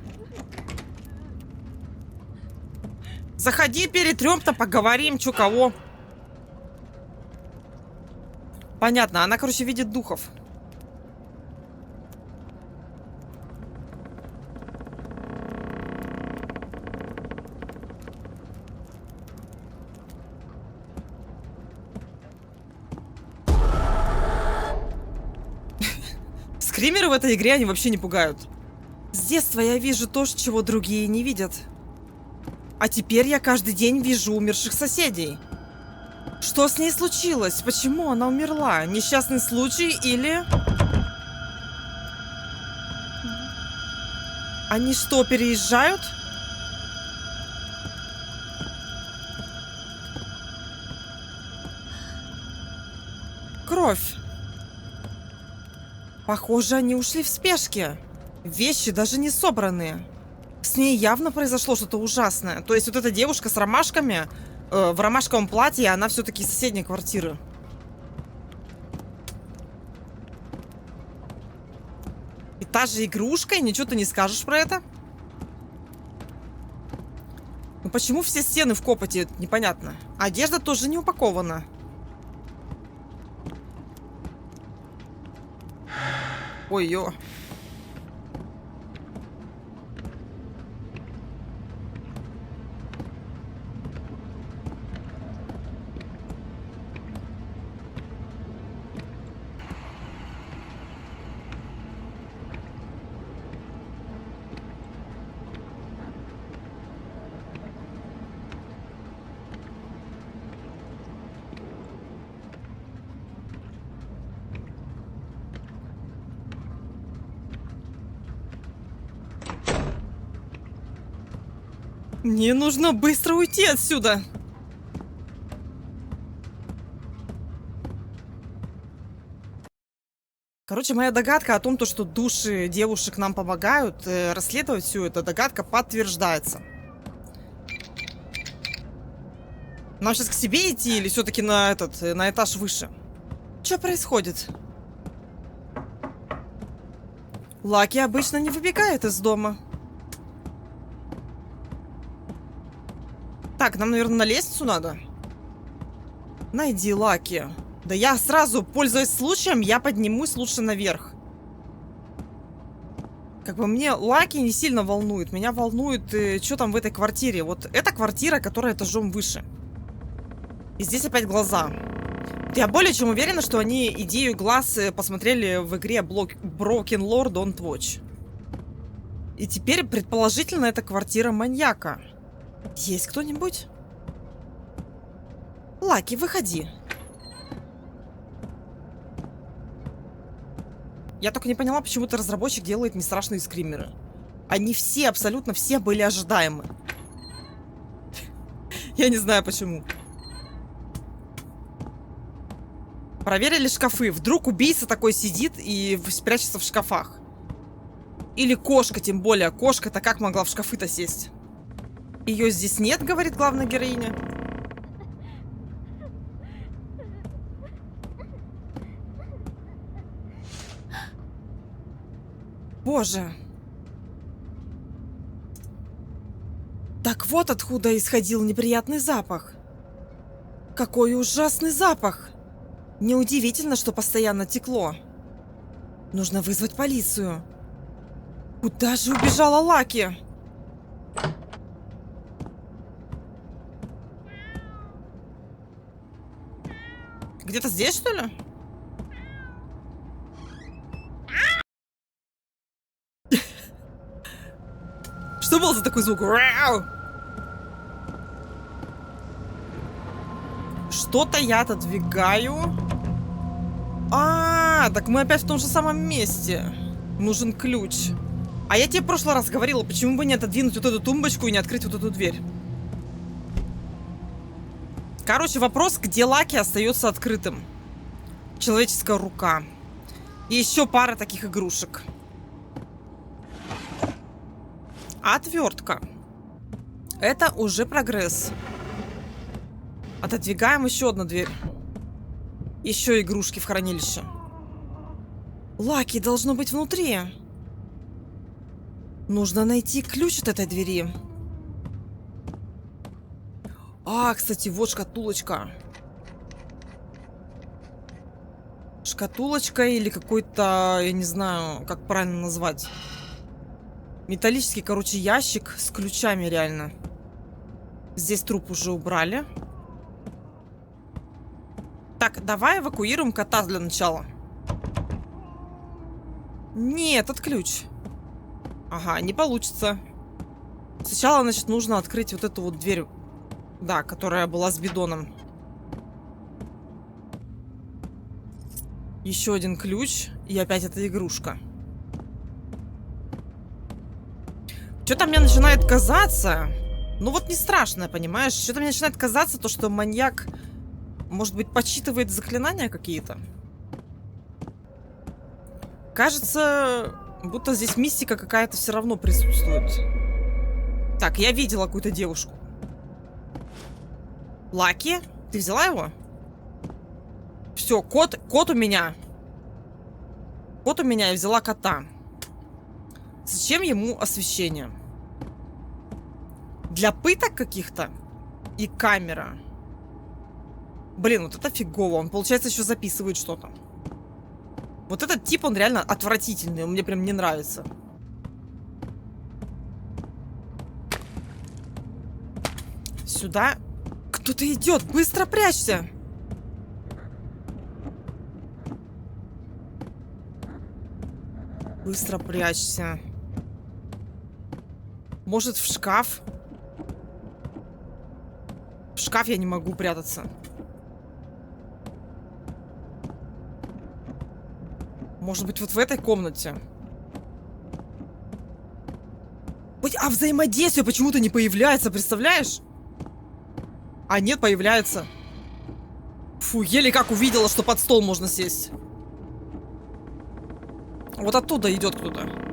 Заходи, перетрем-то, поговорим, чё кого. Понятно, она, короче, видит духов. Скримеры в этой игре, они вообще не пугают. С детства я вижу то, чего другие не видят. А теперь я каждый день вижу умерших соседей. Что с ней случилось? Почему она умерла? Несчастный случай или... Они что, переезжают? Кровь. Похоже, они ушли в спешке. Вещи даже не собранные. С ней явно произошло что-то ужасное. То есть вот эта девушка с ромашками, в ромашковом платье, она все-таки из соседней квартиры. И та же игрушка, и ничего ты не скажешь про это? Ну почему все стены в копоти? Непонятно. Одежда тоже не упакована. Ой-ё. Мне нужно быстро уйти отсюда. Короче, моя догадка о том, что души девушек нам помогают расследовать всю эту догадка подтверждается. Нам сейчас к себе идти или все-таки на этаж выше? Что происходит? Лаки обычно не выбегает из дома. Так, нам, наверное, на лестницу надо. Найди Лаки. Да я сразу, пользуясь случаем, я поднимусь лучше наверх. Как бы мне Лаки не сильно волнует. Меня волнует, что там в этой квартире. Вот эта квартира, которая этажом выше. И здесь опять глаза. Я более чем уверена, что они идею глаз посмотрели в игре Broken Lord Don't Watch. И теперь, предположительно, это квартира маньяка. Есть кто-нибудь? Лаки, выходи. Я только не поняла, почему-то разработчик делает нестрашные скримеры. Они все, абсолютно все были ожидаемы. Я не знаю почему. Проверили шкафы. Вдруг убийца такой сидит и спрячется в шкафах. Или кошка, тем более. Кошка-то как могла в шкафы-то сесть? Ее здесь нет, говорит главная героиня. Боже. Так вот откуда исходил неприятный запах. Какой ужасный запах. Неудивительно, что постоянно текло. Нужно вызвать полицию. Куда же убежала Лаки? Где-то здесь, что ли? Что был за такой звук? Что-то я отодвигаю. Так мы опять в том же самом месте. Нужен ключ. А я тебе в прошлый раз говорила, почему бы не отодвинуть вот эту тумбочку и не открыть вот эту дверь. Короче, вопрос, где Лаки остается открытым. Человеческая рука. И еще пара таких игрушек. Отвертка. Это уже прогресс. Отодвигаем еще одну дверь. Еще игрушки в хранилище. Лаки должно быть внутри. Нужно найти ключ от этой двери. А, кстати, вот шкатулочка. Шкатулочка или какой-то, я не знаю, как правильно назвать. Металлический, короче, ящик с ключами реально. Здесь труп уже убрали. Так, давай эвакуируем кота для начала. Нет, этот ключ. Ага, не получится. Сначала, значит, нужно открыть вот эту вот дверь. Да, которая была с бидоном. Еще один ключ. И опять эта игрушка. Что-то мне начинает казаться. Ну вот не страшно, понимаешь? Что-то мне начинает казаться, то, что маньяк, может быть, подсчитывает заклинания какие-то. Кажется, будто здесь мистика какая-то все равно присутствует. Так, я видела какую-то девушку. Лаки? Ты взяла его? Все, кот у меня. Кот у меня, я взяла кота. Зачем ему освещение? Для пыток каких-то? И камера. Блин, вот это фигово. Он, получается, еще записывает что-то. Вот этот тип, он реально отвратительный. Он мне прям не нравится. Сюда. Кто-то идет. Быстро прячься. Быстро прячься. Может, в шкаф? В шкаф я не могу прятаться. Может быть, вот в этой комнате? А взаимодействие почему-то не появляется, представляешь? А нет, появляется. Фу, еле как увидела, что под стол можно сесть. Вот оттуда идет кто-то.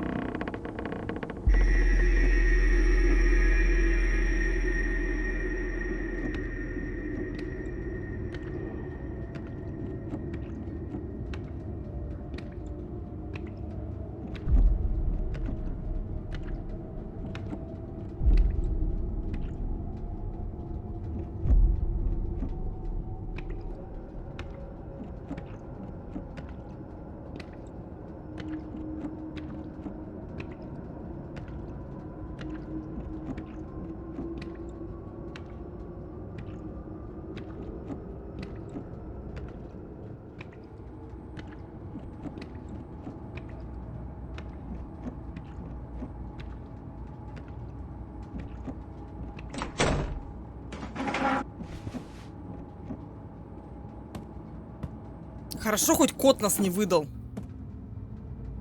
Хорошо, хоть кот нас не выдал.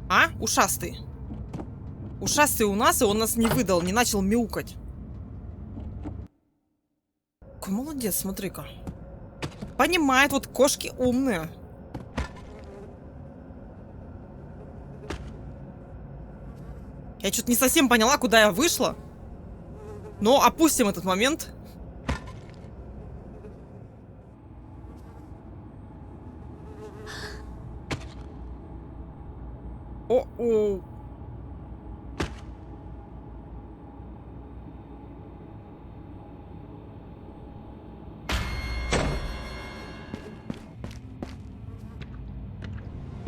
А? Ушастый. Ушастый у нас, и он нас не выдал, не начал мяукать. Какой молодец, смотри-ка. Понимает, вот кошки умные. Я что-то не совсем поняла, куда я вышла. Но опустим этот момент. О-о.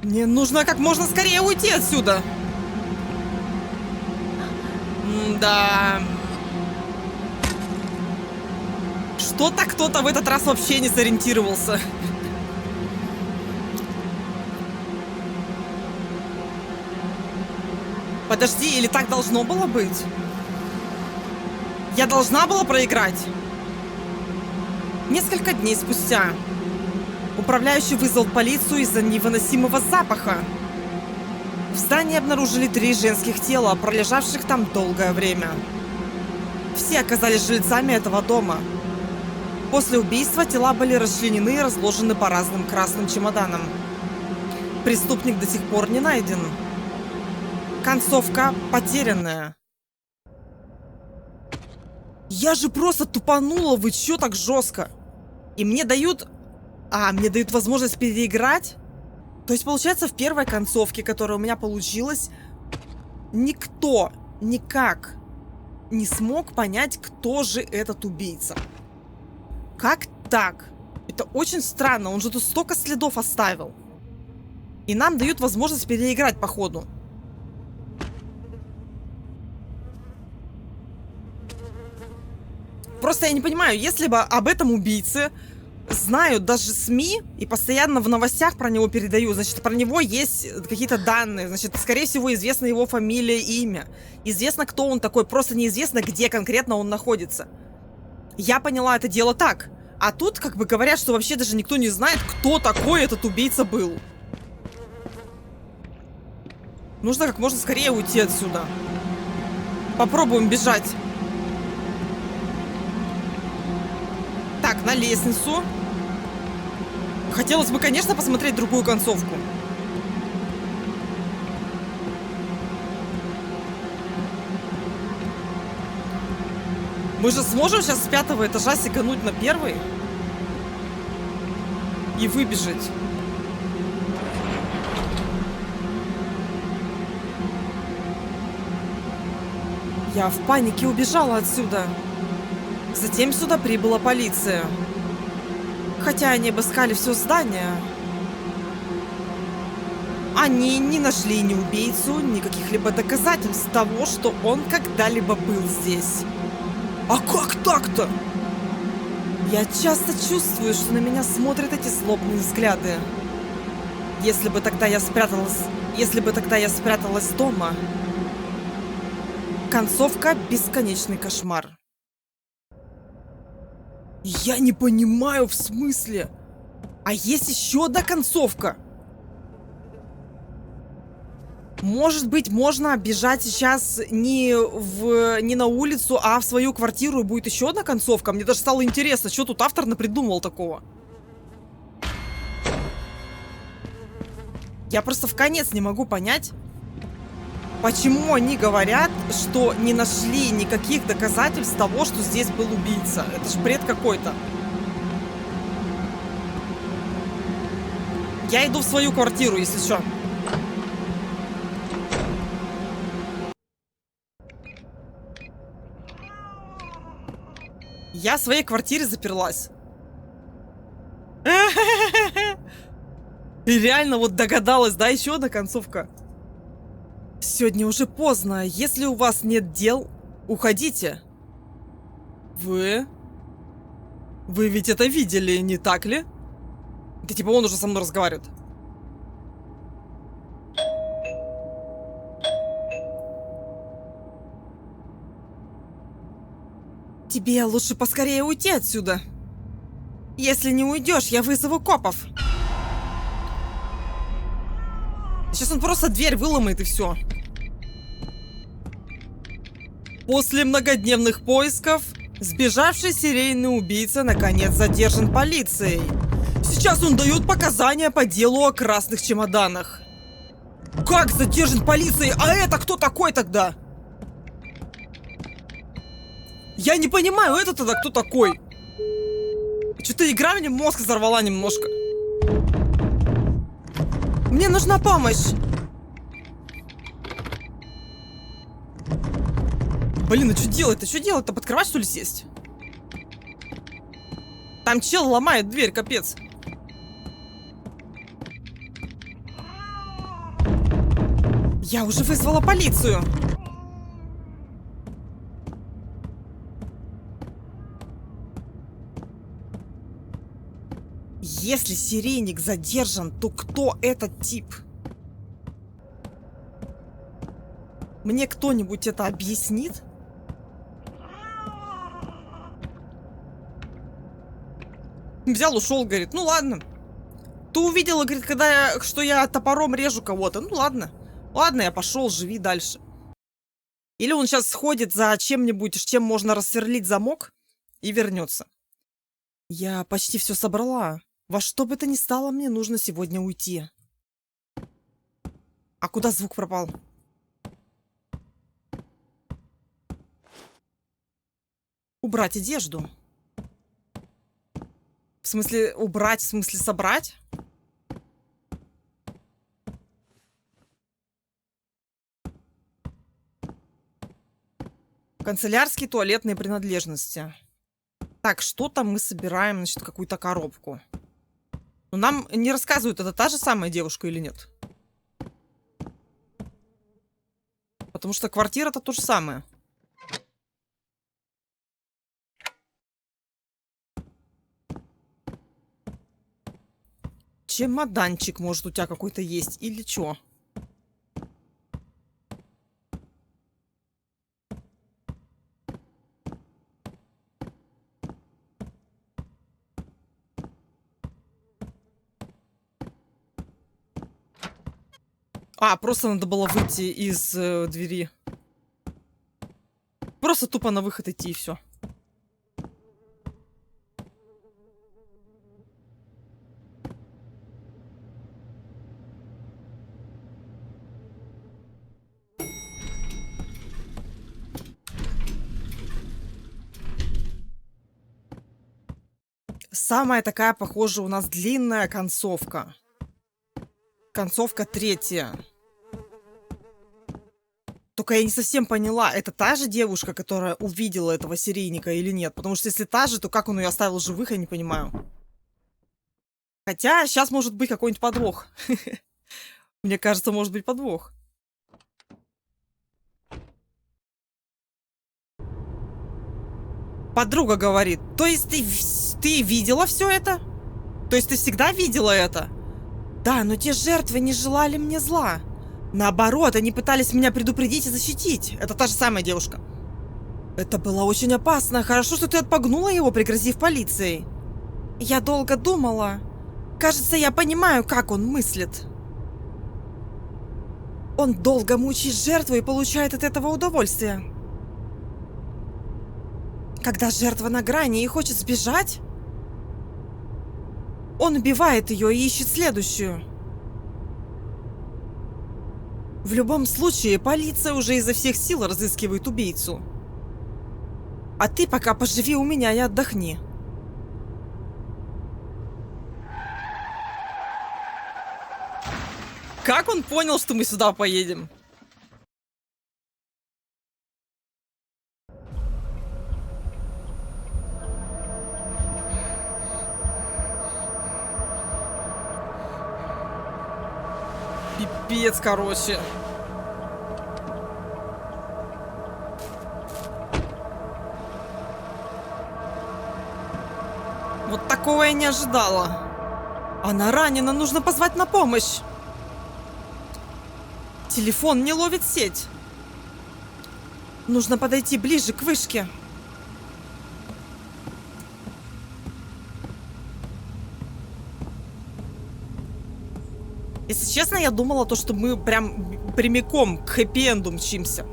Мне нужно как можно скорее уйти отсюда. Да. Что-то кто-то в этот раз вообще не сориентировался. Подожди, или так должно было быть? Я должна была проиграть? Несколько дней спустя управляющий вызвал полицию из-за невыносимого запаха. В здании обнаружили 3 женских тела, пролежавших там долгое время. Все оказались жильцами этого дома. После убийства тела были расчленены и разложены по разным красным чемоданам. Преступник до сих пор не найден. Концовка потерянная. Я же просто тупанула, вы чё так жестко? И мне дают... мне дают возможность переиграть? То есть, получается, в первой концовке, которая у меня получилась, никто никак не смог понять, кто же этот убийца. Как так? Это очень странно, он же тут столько следов оставил. И нам дают возможность переиграть по ходу. Просто я не понимаю, если бы об этом убийце знают даже СМИ и постоянно в новостях про него передают, значит, про него есть какие-то данные, значит, скорее всего, известна его фамилия и имя. Известно, кто он такой, просто неизвестно, где конкретно он находится. Я поняла это дело так. А тут, как бы, говорят, что вообще даже никто не знает, кто такой этот убийца был. Нужно как можно скорее уйти отсюда. Попробуем бежать. Так, на лестницу. Хотелось бы, конечно, посмотреть другую концовку. Мы же сможем сейчас с 5-го этажа сигануть на 1-й и выбежать. Я в панике убежала отсюда. Затем сюда прибыла полиция. Хотя они обыскали все здание. Они не нашли ни убийцу, ни каких-либо доказательств того, что он когда-либо был здесь. А как так-то? Я часто чувствую, что на меня смотрят эти злобные взгляды. Если бы тогда я спряталась дома. Концовка — бесконечный кошмар. Я не понимаю, в смысле? А есть еще одна концовка? Может быть, можно бежать сейчас не на улицу, а в свою квартиру, и будет еще одна концовка? Мне даже стало интересно, что тут автор напридумывал такого. Я просто вконец не могу понять, почему они говорят, что не нашли никаких доказательств того, что здесь был убийца. Это ж бред какой-то. Я иду в свою квартиру, если что. Я в своей квартире заперлась. И реально вот догадалась, да, еще одна концовка. Сегодня уже поздно. Если у вас нет дел, уходите. Вы ведь это видели, не так ли? Да типа он уже со мной разговаривает. Тебе лучше поскорее уйти отсюда. Если не уйдешь, я вызову копов. Сейчас он просто дверь выломает и все. После многодневных поисков сбежавший серийный убийца наконец задержан полицией. Сейчас он дает показания по делу о красных чемоданах. Как задержан полицией? А это кто такой тогда? Я не понимаю, это тогда кто такой? Что-то игра мне мозг взорвала немножко. Мне нужна помощь. Блин, а что делать-то? Что делать-то? Под кровать, что ли, сесть? Там чел ломает дверь, капец. Я уже вызвала полицию. Если серийник задержан, то кто этот тип? Мне кто-нибудь это объяснит? Взял, ушел, говорит, ну ладно. Ты увидела, говорит, что я топором режу кого-то. Ну ладно. Ладно, я пошел, живи дальше. Или он сейчас сходит за чем-нибудь, с чем можно рассверлить замок, и вернется. Я почти все собрала. Во что бы то ни стало, мне нужно сегодня уйти. А куда звук пропал? Убрать одежду. В смысле, убрать, в смысле, собрать? Канцелярские туалетные принадлежности. Так, что там мы собираем, значит, какую-то коробку. Но нам не рассказывают, это та же самая девушка или нет. Потому что квартира-то то же самое. Чемоданчик, может, у тебя какой-то есть, или чё? А, просто надо было выйти из двери. Просто тупо на выход идти, и все. Самая такая, похоже, у нас длинная концовка. Концовка третья. Только я не совсем поняла, это та же девушка, которая увидела этого серийника или нет? Потому что если та же, то как он ее оставил живых, я не понимаю. Хотя сейчас может быть какой-нибудь подвох. Мне кажется, может быть подвох. Подруга говорит, то есть ты видела все это? То есть ты всегда видела это? Да, но те жертвы не желали мне зла. Наоборот, они пытались меня предупредить и защитить. Это та же самая девушка. Это было очень опасно. Хорошо, что ты отпугнула его, пригрозив полицией. Я долго думала. Кажется, я понимаю, как он мыслит. Он долго мучает жертву и получает от этого удовольствие. Когда жертва на грани и хочет сбежать, он убивает ее и ищет следующую. В любом случае, полиция уже изо всех сил разыскивает убийцу. А ты пока поживи у меня и отдохни. Как он понял, что мы сюда поедем? Пипец, короче. Вот такого я не ожидала. Она ранена, нужно позвать на помощь. Телефон не ловит сеть. Нужно подойти ближе к вышке. Если честно, я думала, то, что мы прям прямиком к хэппи-энду мчимся.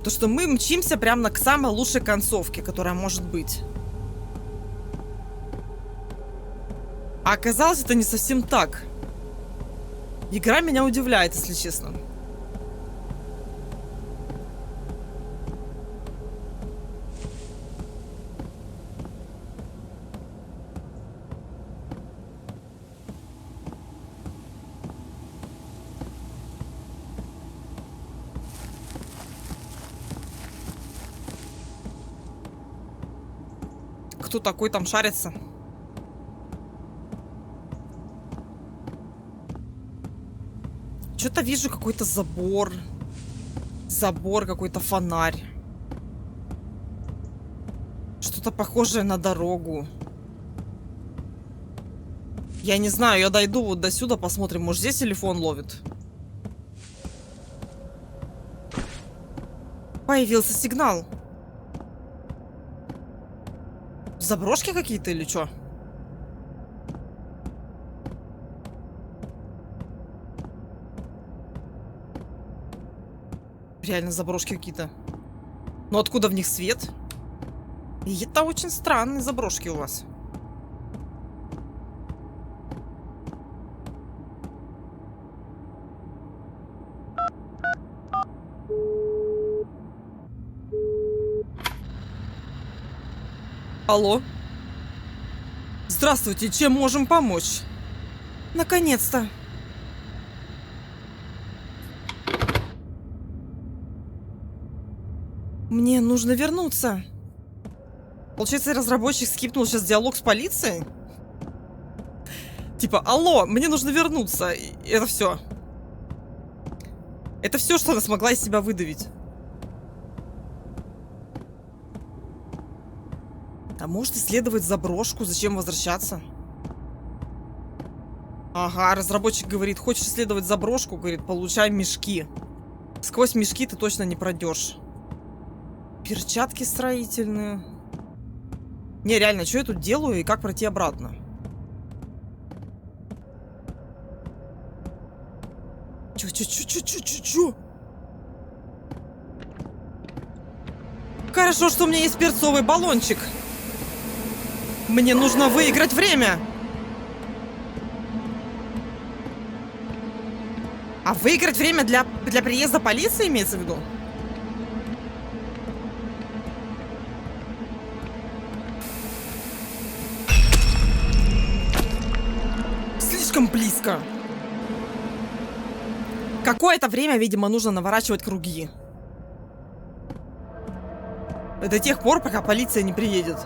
То, что мы мчимся прямо к самой лучшей концовке, которая может быть. А оказалось, это не совсем так. Игра меня удивляет, если честно. Кто такой там шарится? Что-то вижу какой-то забор. Забор, какой-то фонарь. Что-то похожее на дорогу. Я не знаю, я дойду вот до сюда, посмотрим. Может, здесь телефон ловит? Появился сигнал. Заброшки какие-то или что? реально заброшки какие-то. Но откуда в них свет? И это очень странные заброшки у вас. Алло? Здравствуйте, чем можем помочь? Наконец-то. Мне нужно вернуться. Получается, разработчик скипнул сейчас диалог с полицией? Типа, алло, мне нужно вернуться. И это все. Это все, что она смогла из себя выдавить. А может исследовать заброшку? Зачем возвращаться? Ага, разработчик говорит, хочешь исследовать заброшку? Говорит, получай мешки. Сквозь мешки ты точно не пройдешь. Перчатки строительные. Не, реально, что я тут делаю и как пройти обратно? Чё? Хорошо, что у меня есть перцовый баллончик. Мне нужно выиграть время. А выиграть время для приезда полиции имеется в виду? Слишком близко. Какое-то время, видимо, нужно наворачивать круги. До тех пор, пока полиция не приедет.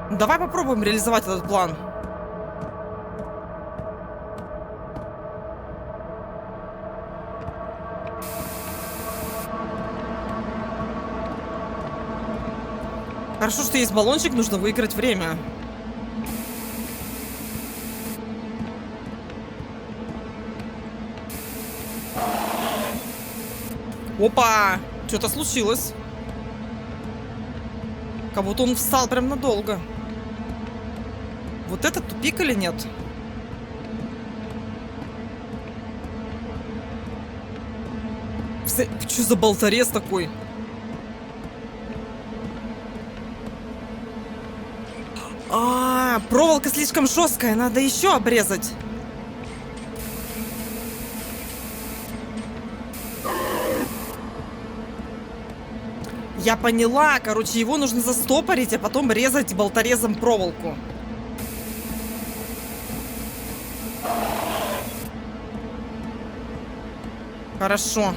Давай попробуем реализовать этот план. Хорошо, что есть баллончик, нужно выиграть время. Опа! Что-то случилось. Как будто он встал прям надолго. Вот это тупик или нет? Что за болторез такой? Проволока слишком жесткая, надо еще обрезать. Я поняла, короче, его нужно застопорить, а потом резать болторезом проволоку. Хорошо.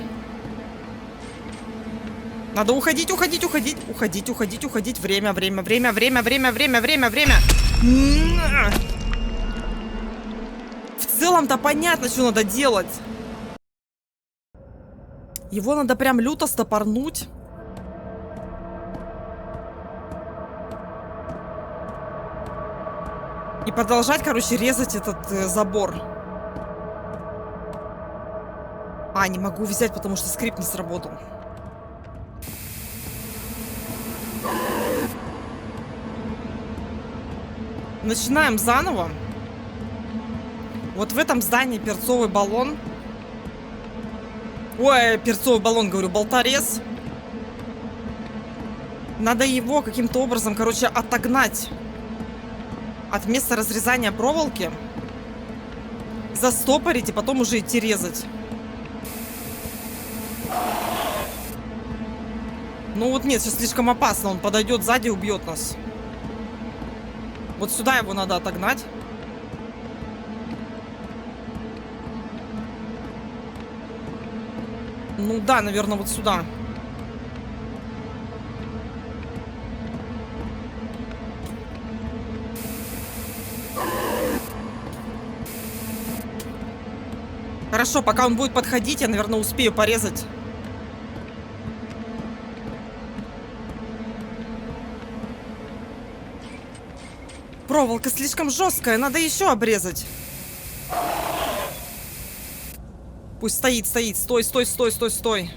Надо уходить. Время. В целом-то понятно, что надо делать. Его надо прям люто стопорнуть. И продолжать, короче, резать этот забор. Не могу взять, потому что скрипт не сработал. Начинаем заново. Вот в этом здании перцовый баллон. Ой, перцовый баллон, говорю, болторез. Надо его каким-то образом, короче, отогнать от места разрезания проволоки. Застопорить и потом уже идти резать. Ну вот нет, сейчас слишком опасно. Он подойдет сзади и убьет нас. Вот сюда его надо отогнать. Ну да, наверное, вот сюда. Хорошо, пока он будет подходить, я, наверное, успею порезать. Проволока слишком жесткая, надо еще обрезать. Пусть стоит. Стой.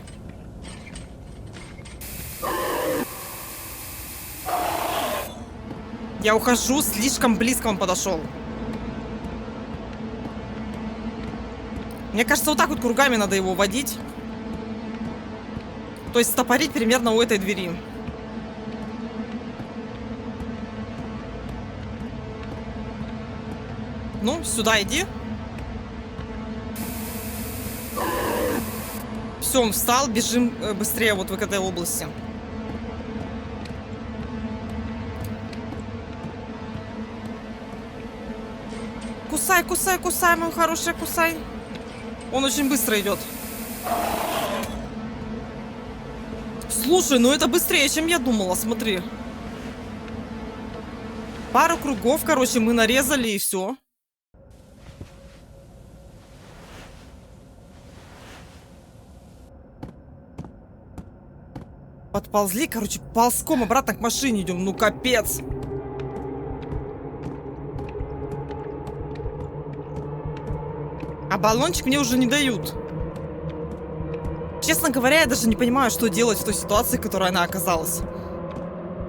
Я ухожу, слишком близко он подошел. Мне кажется, вот так вот кругами надо его водить. То есть стопорить примерно у этой двери. Ну, сюда иди. Все, он встал, бежим быстрее вот в этой области. Кусай, кусай, кусай, мой хороший, кусай. Он очень быстро идет. Слушай, ну это быстрее, чем я думала, смотри. Пару кругов, короче, мы нарезали и все. Подползли, короче, ползком обратно к машине идем. Ну капец. А баллончик мне уже не дают. Честно говоря, я даже не понимаю, что делать в той ситуации, в которой она оказалась.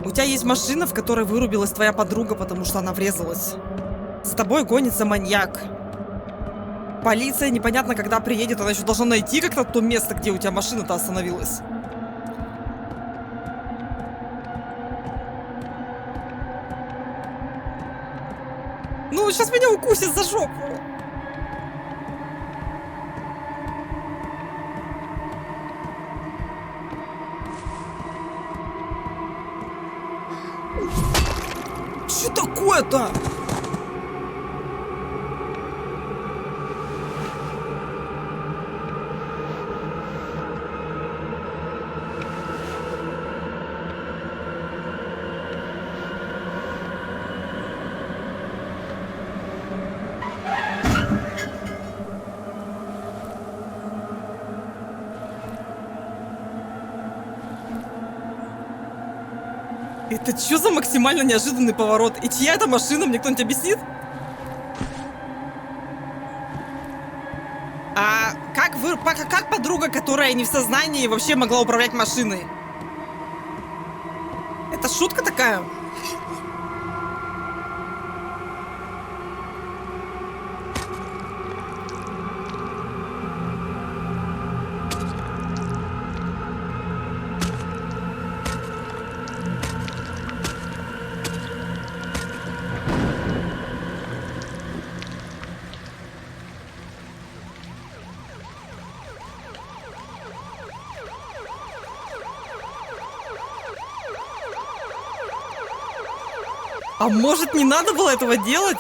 У тебя есть машина, в которой вырубилась твоя подруга, потому что она врезалась. За тобой гонится маньяк. Полиция непонятно когда приедет, она еще должна найти как-то то место, где у тебя машина-то остановилась. Ну, сейчас меня укусит за жопу. Что такое-то? Это что за максимально неожиданный поворот? И чья это машина? Мне кто-нибудь объяснит? А как подруга, которая не в сознании, вообще могла управлять машиной? Это шутка такая? А может, не надо было этого делать?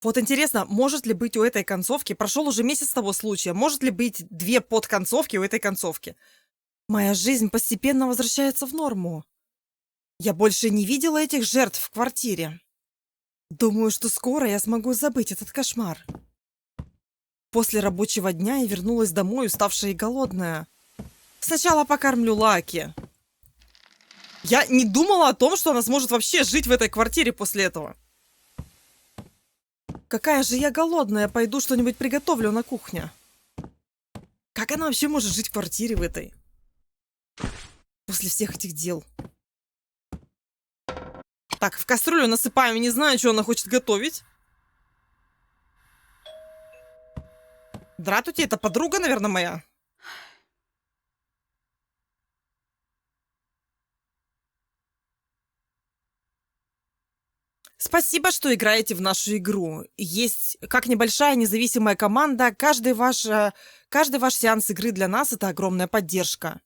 Вот интересно, может ли быть у этой концовки, прошел уже месяц с того случая, может ли быть две подконцовки у этой концовки? Моя жизнь постепенно возвращается в норму. Я больше не видела этих жертв в квартире. Думаю, что скоро я смогу забыть этот кошмар. После рабочего дня я вернулась домой, уставшая и голодная. Сначала покормлю Лаки. Я не думала о том, что она сможет вообще жить в этой квартире после этого. Какая же я голодная, пойду что-нибудь приготовлю на кухне. Как она вообще может жить в квартире в этой? После всех этих дел. Так, в кастрюлю насыпаем, не знаю, что она хочет готовить. Дратути, это подруга, наверное, моя. Спасибо, что играете в нашу игру. Есть как небольшая независимая команда. Каждый ваш сеанс игры для нас — это огромная поддержка.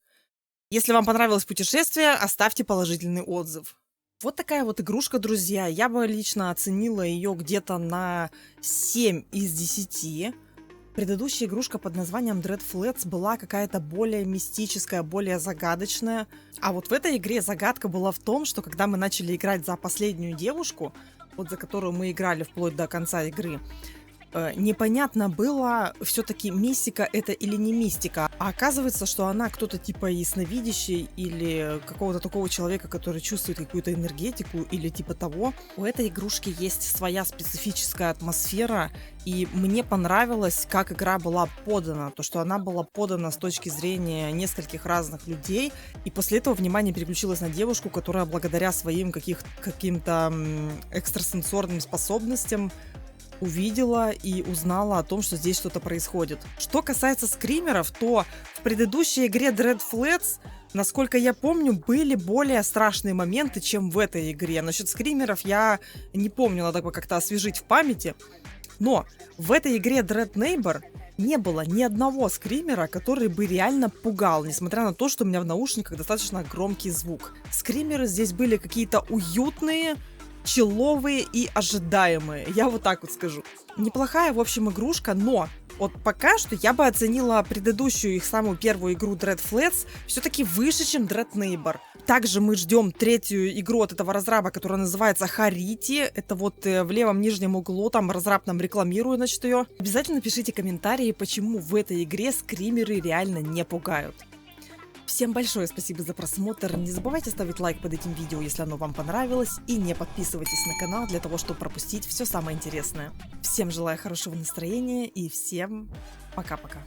Если вам понравилось путешествие, оставьте положительный отзыв. Вот такая вот игрушка, друзья. Я бы лично оценила ее где-то на 7 из 10. Предыдущая игрушка под названием Dread Flats была какая-то более мистическая, более загадочная. А вот в этой игре загадка была в том, что когда мы начали играть за последнюю девушку, вот за которую мы играли вплоть до конца игры, непонятно было, все-таки мистика это или не мистика. А оказывается, что она кто-то типа ясновидящий или какого-то такого человека, который чувствует какую-то энергетику или типа того. У этой игрушки есть своя специфическая атмосфера, и мне понравилось, как игра была подана. То, что она была подана с точки зрения нескольких разных людей, и после этого внимание переключилось на девушку, которая благодаря своим каким-то экстрасенсорным способностям увидела и узнала о том, что здесь что-то происходит. Что касается скримеров, то в предыдущей игре Dread Flats, насколько я помню, были более страшные моменты, чем в этой игре. Насчет скримеров я не помню, надо бы как-то освежить в памяти. Но в этой игре Dread Neighbor не было ни одного скримера, который бы реально пугал, несмотря на то, что у меня в наушниках достаточно громкий звук. Скримеры здесь были какие-то уютные, человые и ожидаемые, я вот так вот скажу. Неплохая, в общем, игрушка, но вот пока что я бы оценила предыдущую, их самую первую игру Dread Flats все-таки выше, чем Dread Neighbor. Также мы ждем третью игру от этого разраба, которая называется Харити. Это вот в левом нижнем углу, там разраб нам рекламирует, значит, ее. Обязательно пишите комментарии, почему в этой игре скримеры реально не пугают. Всем большое спасибо за просмотр. Не забывайте ставить лайк под этим видео, если оно вам понравилось. И не подписывайтесь на канал для того, чтобы пропустить все самое интересное. Всем желаю хорошего настроения и всем пока-пока.